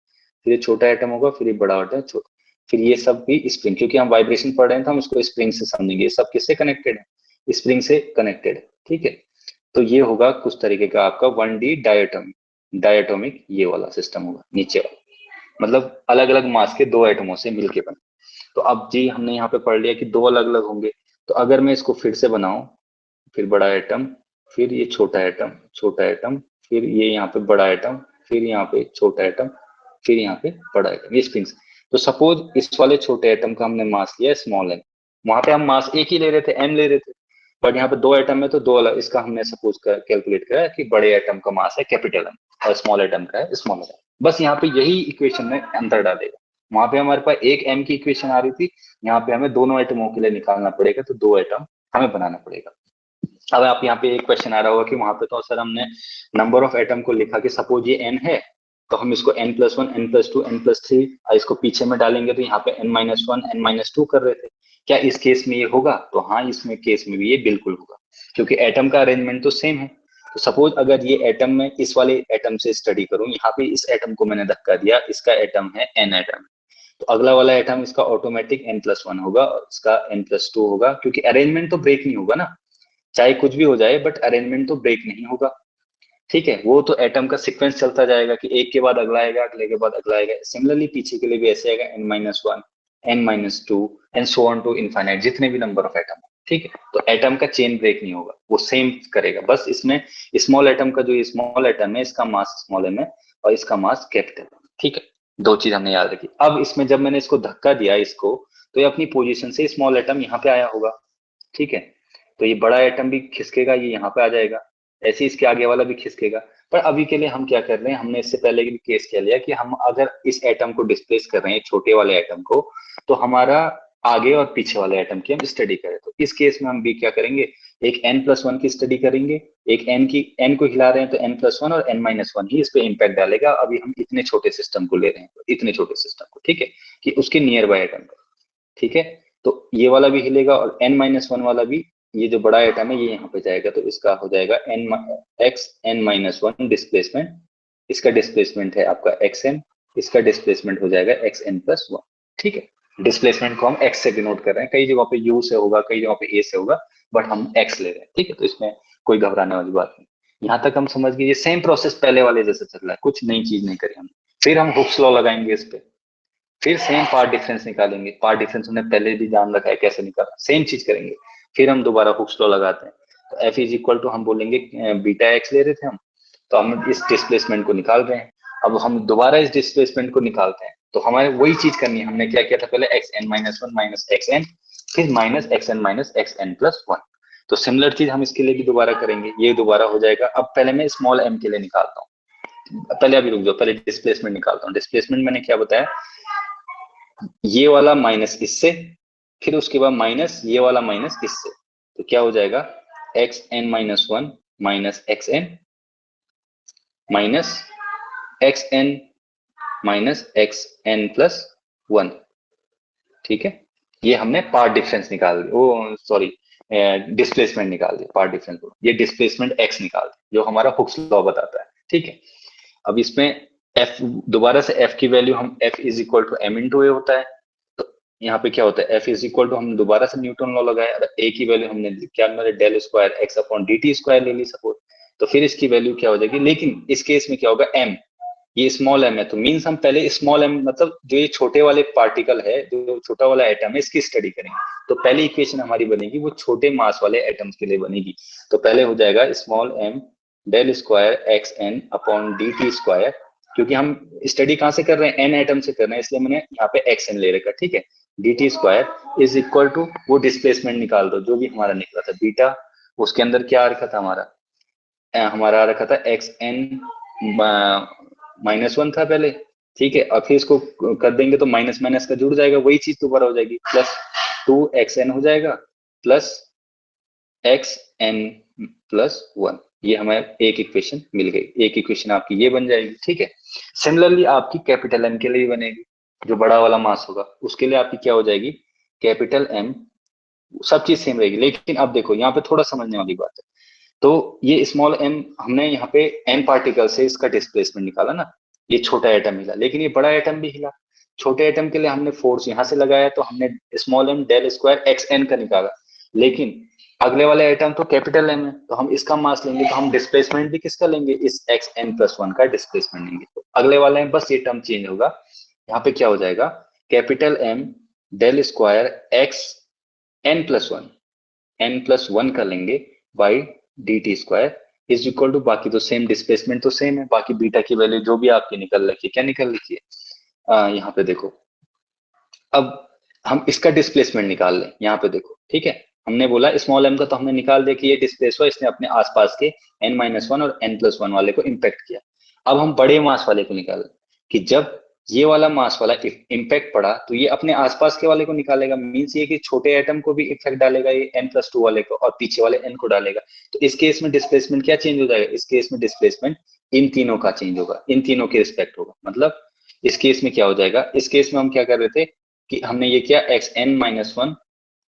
फिर ये छोटा एटम होगा, फिर ये बड़ा एटम, छोटा, फिर ये सब भी स्प्रिंग, क्योंकि हम वाइब्रेशन पढ़ रहे हैं तो हम उसको स्प्रिंग से समझेंगे, ये सब किससे कनेक्टेड है, स्प्रिंग से कनेक्टेड है, ठीक है। तो ये होगा कुछ तरीके का आपका 1D डायटोमिक, डायटोमिक ये वाला सिस्टम होगा नीचे वाला, मतलब अलग अलग मास के दो एटमों से मिलके बने। तो अब जी हमने यहाँ पे पढ़ लिया कि दो अलग अलग होंगे, तो अगर मैं इसको फिर से बनाऊं, फिर बड़ा एटम, फिर ये छोटा एटम, फिर ये यहाँ पे बड़ा एटम, फिर यहाँ पे छोटा एटम, फिर यहाँ पे बड़ा एटम, ये स्प्रिंग्स। तो सपोज इस वाले छोटे एटम का हमने मास लिया स्मॉल एम, वहां पे हम मास एक ही ले रहे थे, एम ले रहे थे, बट यहाँ पे दो एटम है तो दो अलग, इसका हमने सपोज कैलकुलेट करा कि बड़े एटम का मास है कैपिटल एम और स्मॉल एटम का है स्मॉल एटम, बस यहाँ पे यही इक्वेशन में अंतर डालेगा। वहां पे हमारे पास एक एम की इक्वेशन आ रही थी, यहाँ पे हमें दोनों एटमों के लिए निकालना पड़ेगा, तो दो एटम हमें बनाना पड़ेगा। अब आप यहाँ पे एक क्वेश्चन आ रहा होगा कि वहां पे तो सर हमने नंबर ऑफ एटम को लिखा कि सपोज ये n है, तो हम इसको n+1 n+2 n+3 इसको पीछे में डालेंगे, तो यहाँ पे n-1 n-2 कर रहे थे। क्या इस केस में ये होगा? तो हाँ, इसमें केस में भी ये बिल्कुल होगा, क्योंकि एटम का अरेंजमेंट तो सेम है। तो सपोज अगर ये एटम में इस वाले एटम से स्टडी करूं, यहाँ पे इस एटम को मैंने धक्का दिया, इसका एटम है n एटम, तो अगला वाला एटम इसका ऑटोमेटिक n+1 होगा और इसका n+2 होगा, क्योंकि अरेंजमेंट तो ब्रेक नहीं होगा ना, चाहे कुछ भी हो जाए बट अरेंजमेंट तो ब्रेक नहीं होगा, ठीक है। वो तो एटम का सीक्वेंस चलता जाएगा कि एक के बाद अगला आएगा, अगले के बाद अगला आएगा, सिमिलरली पीछे के लिए भी ऐसे आएगा, n-1 n-2 and so on to infinite, जितने भी नंबर ऑफ एटम, ठीक है। तो एटम का चेन ब्रेक नहीं होगा, वो सेम करेगा, बस इसमें स्मॉल एटम का जो स्मॉल एटम है इसका मास स्मॉल एम है और इसका मास कैपिटल, ठीक है। दो चीज हमने याद रखी। अब इसमें जब मैंने इसको धक्का दिया इसको, तो ये अपनी पोजीशन से स्मॉल एटम यहाँ पे आया होगा, ठीक है। तो ये बड़ा एटम भी खिसकेगा, ये यहाँ पे आ जाएगा, ऐसे ही इसके आगे वाला भी खिसकेगा। पर अभी के लिए हम क्या कर रहे हैं, हमने इससे पहले भी केस किया लिया कि हम अगर इस एटम को डिस्प्लेस कर रहे हैं, छोटे वाले एटम को, तो हमारा आगे और पीछे वाले एटम की हम स्टडी करें। तो इस केस में हम भी क्या करेंगे, एक n+1 की स्टडी करेंगे, एक n को हिला रहे हैं तो n+1 और n-1 ही इस पे इम्पैक्ट डालेगा। अभी हम इतने छोटे सिस्टम को ले रहे हैं, इतने छोटे सिस्टम को, ठीक है, कि उसके नियर बाय एटम का, ठीक है। तो ये वाला भी हिलेगा और n-1 वाला भी, ये जो बड़ा एटम है ये यहाँ पे जाएगा, तो इसका हो जाएगा xn-1 डिस्प्लेसमेंट, इसका डिस्प्लेसमेंट है आपका xn, इसका डिस्प्लेसमेंट हो जाएगा xn+1, ठीक है। डिस्प्लेसमेंट को हम x से डिनोट कर रहे हैं, कई जगहों पे u से होगा, कई जगहों पे a से होगा, बट हम x ले रहे हैं, ठीक है। तो इसमें कोई घबराने वाली बात नहीं। यहाँ तक हम समझ गए, ये सेम प्रोसेस पहले वाले जैसे चल रहा है, कुछ नई चीज नहीं करी हमने। फिर हम हुक्स लॉ लगाएंगे इस पे, फिर सेम पार्ट डिफरेंस निकालेंगे, पार्ट डिफरेंस हमने पहले भी जान रखा है कैसे निकालना, सेम चीज करेंगे। फिर हम दोबारा हुक्स लॉ लगाते हैं, तो एफ इज इक्वल टू हम बोलेंगे बीटा एक्स ले रहे थे हम, तो हम इस डिस्प्लेसमेंट को निकाल रहे हैं, अब हम दोबारा इस डिस्प्लेसमेंट को निकालते हैं। तो हमारे वही चीज करनी है, हमने क्या किया था पहले, xn-1 माइनस xn, फिर माइनस xn माइनस xn+1। तो सिमिलर चीज हम इसके लिए भी दोबारा करेंगे, ये दोबारा हो जाएगा। अब पहले मैं स्मॉल m के लिए निकालता हूँ, पहले अभी रुक जाओ, पहले डिस्प्लेसमेंट निकालता हूँ। डिस्प्लेसमेंट मैंने क्या बताया, ये वाला माइनस इससे, फिर उसके बाद माइनस ये वाला माइनस इससे, तो क्या हो जाएगा, xn-1 minus xn minus xn minus xn+1, ठीक है। ये हमने पार्ट डिफरेंस निकाल दिया, ओ सॉरी, डिस्प्लेसमेंट निकाल दिया, पार्ट डिफरेंस, ये डिस्प्लेसमेंट x निकाल दिया, जो हमारा हुक्स लॉ बताता है, ठीक है। अब इसमें f, दोबारा से f की वैल्यू हम f is equal to m into A होता है, तो यहाँ पे क्या होता है, f इज इक्वल टू, हम दोबारा से न्यूटन लॉ लगाया, a की वैल्यू हमने क्या, मैंने del square x upon dt square ले ली सपोज, तो फिर इसकी वैल्यू क्या हो जाएगी। लेकिन इस केस में क्या होगा, m, ये स्मॉल m है, तो मीन्स हम पहले स्मॉल m, मतलब जो ये छोटे वाले पार्टिकल है, जो छोटा वाला एटम है, इसकी स्टडी करेंगे। तो पहली इक्वेशन हमारी बनेगी वो छोटे मास वाले एटम्स के लिए बनेगी। तो पहले हो जाएगा small m del square xn upon dt square, क्योंकि हम स्टडी कहाँ से कर रहे हैं, n एटम से कर रहे हैं, इसलिए मैंने यहाँ पे xn ले रखा, ठीक है। dt square is equal to, वो डिस्प्लेसमेंट निकाल दो जो भी हमारा निकला था बीटा, उसके अंदर क्या आ रखा था हमारा, हमारा आ रखा था xn -1 था पहले, ठीक है। अब फिर इसको कर देंगे तो माइनस माइनस का जुड़ जाएगा, वही चीज दोबारा हो जाएगी प्लस, 2xn हो जाएगा प्लस xn+1। ये हमें एक इक्वेशन मिल गई, एक इक्वेशन आपकी ये बन जाएगी, ठीक है। सिमिलरली आपकी कैपिटल M के लिए भी बनेगी, जो बड़ा वाला मास होगा उसके लिए आपकी क्या हो जाएगी, कैपिटल M, सब चीज सेम रहेगी। लेकिन अब देखो यहाँ पे थोड़ा समझने वाली बात है, तो ये स्मॉल m हमने यहाँ पे n पार्टिकल से इसका डिस्प्लेसमेंट निकाला ना, ये छोटा एटम हिला, लेकिन ये बड़ा एटम भी हिला। छोटे एटम के लिए हमने फोर्स यहाँ से लगाया, तो हमने small m del square xn का निकाला। लेकिन अगले वाले एटम तो कैपिटल M है, तो हम इसका मास लेंगे, तो हम डिस्प्लेसमेंट भी किसका लेंगे, इस xn+1 का डिस्प्लेसमेंट लेंगे। तो अगले वाले में बस ये टर्म चेंज होगा, यहाँ पे क्या हो जाएगा, capital M del square xn+1, n+1 का लेंगे by dt square is equal to, बाकी तो सेम, डिस्प्लेसमेंट तो सेम है, बाकी बीटा की वैल्यू जो भी आपकी निकल रखी है, क्या निकल रखी है, यहाँ पे देखो। अब हम इसका डिस्प्लेसमेंट निकाल लें, यहाँ पे देखो, ठीक है। हमने बोला स्मॉल m का तो हमने निकाल दिया कि ये डिस्प्लेस हुआ, इसने अपने आसपास के n-1 और n+1 वाले को इम्पैक्ट किया। अब हम बड़े मास वाले को निकाल कि जब ये वाला मास वाला इम्पैक्ट पड़ा तो ये अपने आसपास के वाले को निकालेगा, मीन्स ये कि छोटे एटम को भी इफेक्ट डालेगा ये n+2 वाले को, और पीछे वाले n को डालेगा। तो इस केस में डिस्प्लेसमेंट क्या चेंज हो जाएगा, इस केस में डिस्प्लेसमेंट इन तीनों का चेंज होगा, इन तीनों के रिस्पेक्ट होगा। मतलब इस केस में क्या हो जाएगा, इस केस में हम क्या कर रहे थे कि हमने ये किया xn-1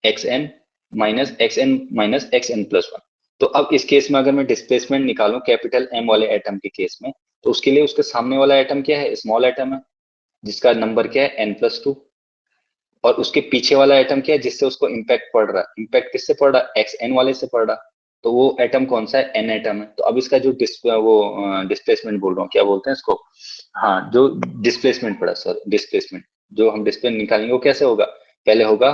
xn-xn+1। तो अब इस केस में अगर मैं डिस्प्लेसमेंट निकालूं कैपिटल M वाले एटम के केस में, तो उसके लिए उसके सामने वाला एटम क्या है, स्मॉल एटम है, जिसका नंबर क्या है n+2, और उसके पीछे वाला एटम क्या है, जिससे उसको इम्पैक्ट पड़ रहा है, इम्पैक्ट किससे पड़ रहा है, xn वाले से पड़ रहा, तो वो एटम कौन सा है, n एटम है। तो अब इसका जो डिस्प्लेसमेंट बोल रहा हूँ, क्या बोलते हैं इसको, हाँ, जो डिस्प्लेसमेंट पड़ा, सॉरी डिस्प्लेसमेंट, जो हम डिस्प्लेसमेंट निकालेंगे वो कैसे होगा, पहले होगा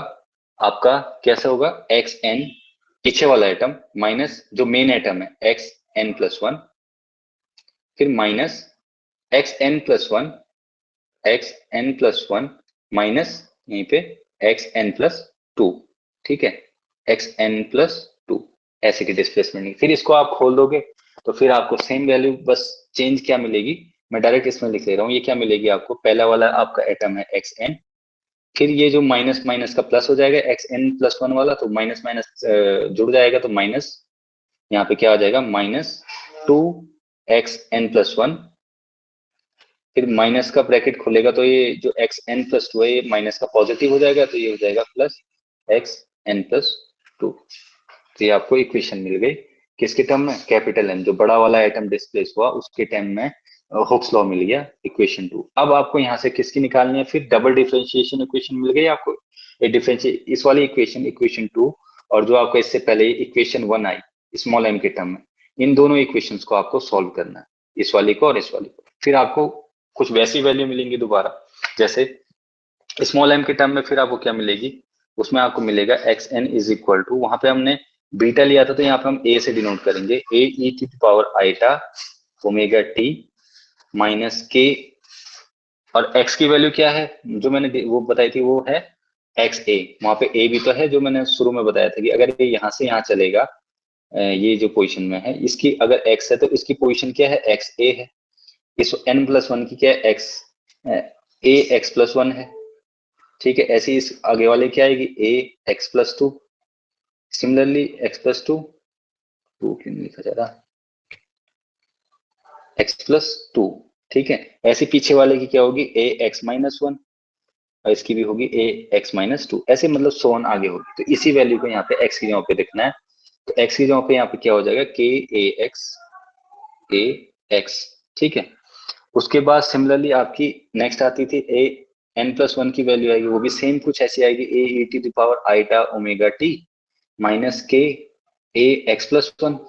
आपका, कैसे होगा, xn पीछे वाला एटम माइनस जो मेन एटम है xn+1, फिर माइनस xn+1 माइनस यहीं पे xn+2, ठीक है, xn+2 ऐसे की डिस्प्लेसमेंट नहीं। फिर इसको आप खोल दोगे तो फिर आपको सेम वैल्यू, बस चेंज क्या मिलेगी, मैं डायरेक्ट इसमें लिख ले रहा हूँ, ये क्या मिलेगी आपको, पहला वाला आपका एटम है xn, फिर ये जो माइनस माइनस का प्लस हो जाएगा xn+1 वाला, तो माइनस माइनस जुड़ जाएगा, तो माइनस यहाँ पे क्या आ जाएगा, -2xn+1, फिर माइनस का ब्रैकेट खुलेगा तो ये जो xn+2 है ये माइनस का पॉजिटिव हो जाएगा, तो ये हो जाएगा +xn+2। तो ये आपको इक्वेशन मिल गई, किसके टर्म में, कैपिटल M, जो बड़ा वाला एटम डिस्प्लेस हुआ उसके टर्म में हुक्स लॉ मिल गया, इक्वेशन 2। अब आपको यहाँ से किसकी निकालनी है, फिर डबल डिफरेंशिएशन इक्वेशन मिल गई आपको, ये डिफरेंशिएट इस वाली इक्वेशन 2, और जो आपको इससे पहले इक्वेशन 1 आई स्मॉल m के टर्म में, इन दोनों इक्वेशंस को आपको सॉल्व करना है, इस वाली को और इस वाली को। फिर आपको कुछ वैसी वैल्यू मिलेंगी दोबारा, जैसे स्मॉल m के टर्म में फिर आपको क्या मिलेगी, उसमें आपको मिलेगा xn इज इक्वल टू, वहां पे हमने बीटा लिया था तो यहाँ पे हम a से डिनोट करेंगे, a e⁻i omega t minus k, और x की वैल्यू क्या है जो मैंने वो बताई थी, वो है xa, वहां पे a भी तो है, जो मैंने शुरू में बताया था कि अगर ये यहाँ से यहाँ चलेगा, ये जो पोजीशन में है, इसकी अगर x है तो इसकी पोजीशन क्या है, xa है, इस n+1 की क्या है, a x+1 है, ठीक है। ऐसे इस आगे वाले क्या आएगी, a x+2, सिमिलरली x+2, 2 क्यों नहीं लिखा जा रहा, x+2, ठीक है। ऐसे पीछे वाले की क्या होगी, a x-1, और इसकी भी होगी a x-2, ऐसे मतलब सोन आगे होगी। तो इसी वैल्यू को यहाँ पे x की जगह पे लिखना है, तो x की जगह पे यहाँ पे क्या हो जाएगा, k ax, ठीक है। उसके बाद सिमिलरली आपकी नेक्स्ट आती थी a n+1 की वैल्यू आएगी, वो भी सेम कुछ ऐसी आएगी, a e⁻i omega t minus k a x+1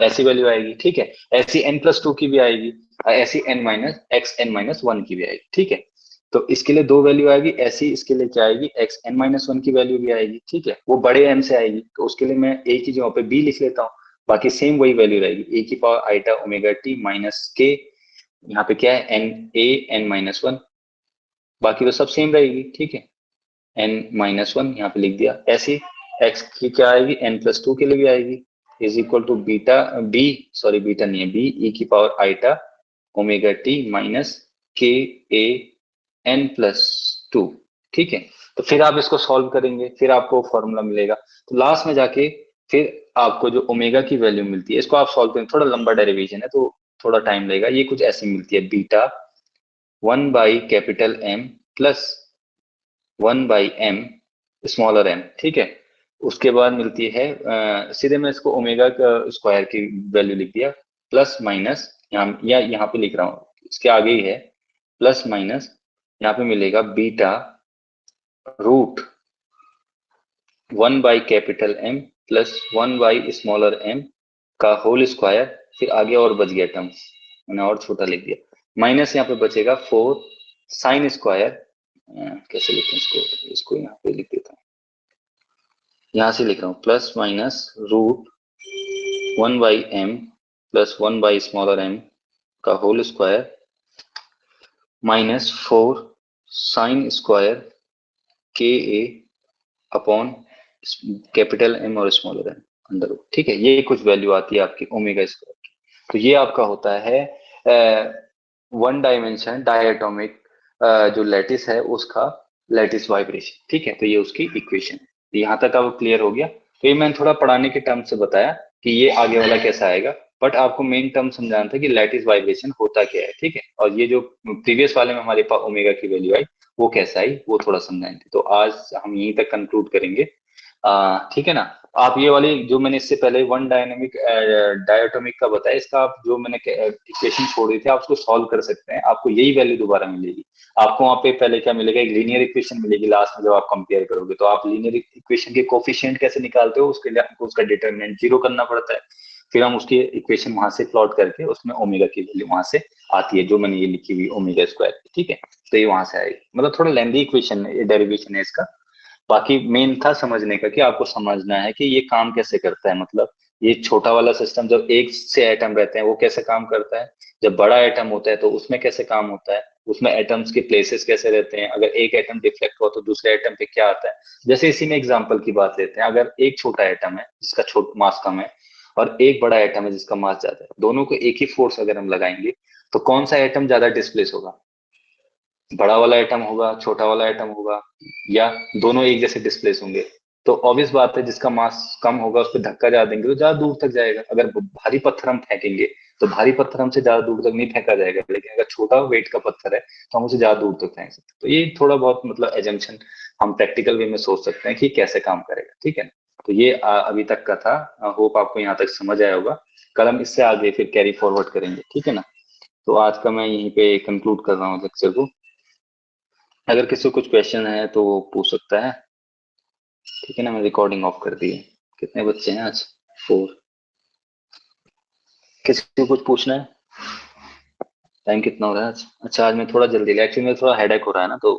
ऐसी वैल्यू आएगी, ठीक है। ऐसी n+2 की भी आएगी, ऐसी xn-1 की भी आएगी, ठीक है। तो इसके लिए दो वैल्यू आएगी, ऐसी इसके लिए क्या आएगी, xn-1 की वैल्यू भी आएगी, ठीक है। वो बड़े m से आएगी, तो उसके लिए मैं a की जगह पे b लिख लेता हूँ, बाकी सेम वही वैल्यू रहेगी, e⁻i omega t minus k, यहाँ पे क्या है, n-1, बाकी तो सब सेम रहेगी, ठीक है, n-1 यहाँ पे लिख दिया। ऐसी x की क्या आएगी, n+2 के लिए भी आएगी, is equal to beta beta नहीं है, b e⁻i omega t minus k a n+2, ठीक है। तो फिर आप इसको सॉल्व करेंगे, फिर आपको फॉर्मूला मिलेगा। तो लास्ट में जाके फिर आपको जो ओमेगा की वैल्यू मिलती है, इसको आप सॉल्व करेंगे, थोड़ा लंबा डेरिवेशन है तो थोड़ा टाइम लगेगा। ये कुछ ऐसी मिलती है, beta 1/M plus 1/M smaller m, ठीक है। उसके बाद मिलती है सीधे मैं इसको ओमेगा का स्क्वायर की वैल्यू लिख दिया, प्लस माइनस यहाँ पे लिख रहा हूँ, इसके आगे ही है प्लस माइनस, यहाँ पे मिलेगा beta root 1/M plus 1/m का होल स्क्वायर, फिर आगे और बच गया टर्म, मैंने और छोटा लिख दिया, माइनस यहाँ पे बचेगा 4 साइन स्क्वायर, कैसे लिखें इसको, यहाँ पे लिख देता हूँ, यहाँ से लिख रहा हूँ plus minus root 1/m plus 1/m का whole square minus 4 sine square के ए अपॉन कैपिटल M और स्मॉलर m अंडर रूट, ठीक है। ये कुछ वैल्यू आती है आपकी ओमेगा स्क्वायर की। तो ये आपका होता है वन डायमेंशन डायटोमिक जो लैटिस है उसका लैटिस वाइब्रेशन, ठीक है। तो ये उसकी इक्वेशन है। तो यहाँ तक अब क्लियर हो गया। तो ये मैंने थोड़ा पढ़ाने के टर्म से बताया कि ये आगे वाला कैसा आएगा, बट आपको मेन टर्म समझाना था कि लैटिस वाइब्रेशन होता क्या है, ठीक है। और ये जो प्रीवियस वाले में हमारे पास ओमेगा की वैल्यू आई वो कैसा आई वो थोड़ा समझाएंगे। तो आज हम यहीं तक कंक्लूड करेंगे, ठीक है ना। आप ये वाली जो मैंने इससे पहले वन डायनेमिक डायटोमिक का बताया, इसका आप जो मैंने इक्वेशन छोड़ दी थी आप उसको सॉल्व कर सकते हैं, आपको यही वैल्यू दोबारा मिलेगी। आपको वहां पे पहले क्या मिलेगा, एक लीनियर इक्वेशन मिलेगी लास्ट में जब आप कंपेयर करोगे। तो आप लीनियर इक्वेशन के कोफिशिएंट कैसे निकालते हो, उसके लिए आपको उसका डिटरमिनेंट 0 करना पड़ता है, फिर हम उसकी इक्वेशन वहां से प्लॉट करके उसमें ओमेगा की वैल्यू वहां से आती है, जो मैंने ये लिखी हुई ओमेगा स्क्वायर, ठीक है। तो ये वहां से आएगी, मतलब थोड़ा लेंदी इक्वेशन है, डेरिवेशन है इसका। बाकी मेन था समझने का कि आपको समझना है कि ये काम कैसे करता है, मतलब ये छोटा वाला सिस्टम जब एक से एटम रहते हैं वो कैसे काम करता है, जब बड़ा एटम होता है तो उसमें कैसे काम होता है, उसमें एटम्स के प्लेसेस कैसे रहते हैं, अगर एक एटम डिफ्लेक्ट हुआ तो दूसरे एटम पे क्या आता है। जैसे इसी में एग्जांपल की बात लेते हैं, अगर एक छोटा एटम है जिसका छोटा मास कम है और एक बड़ा एटम है जिसका मास ज्यादा है, दोनों को एक ही फोर्स अगर हम लगाएंगे तो कौन सा एटम ज्यादा डिस्प्लेस होगा, बड़ा वाला एटम होगा, छोटा वाला एटम होगा, या दोनों एक जैसे डिस्प्लेस होंगे। तो ऑब्वियस बात है जिसका मास कम होगा उस पर धक्का ज्यादा देंगे तो ज्यादा दूर तक जाएगा। अगर भारी पत्थर हम फेंकेंगे तो भारी पत्थर हमसे ज्यादा दूर तक नहीं फेंका जाएगा, लेकिन अगर छोटा वेट का पत्थर है तो हम उसे ज्यादा दूर तक फेंक सकते हैं। तो ये थोड़ा बहुत मतलब एजम्पशन हम प्रैक्टिकल वे में सोच सकते हैं कि कैसे काम करेगा, ठीक है। तो ये अभी तक का था, होप आपको यहाँ तक समझ आया होगा। कल हम इससे आगे फिर कैरी फॉरवर्ड करेंगे, ठीक है ना। तो आज का मैं यहीं पे कंक्लूड कर रहा हूँ लेक्चर को। अगर किसी को कुछ क्वेश्चन है तो वो पूछ सकता है, ठीक है ना। मैं रिकॉर्डिंग ऑफ कर दी है। कितने बच्चे हैं आज, 4। किसी को कुछ पूछना है, टाइम कितना हो रहा है आज? अच्छा आज मैं थोड़ा जल्दी, एक्चुअली मेरा थोड़ा हेडेक हो रहा है ना तो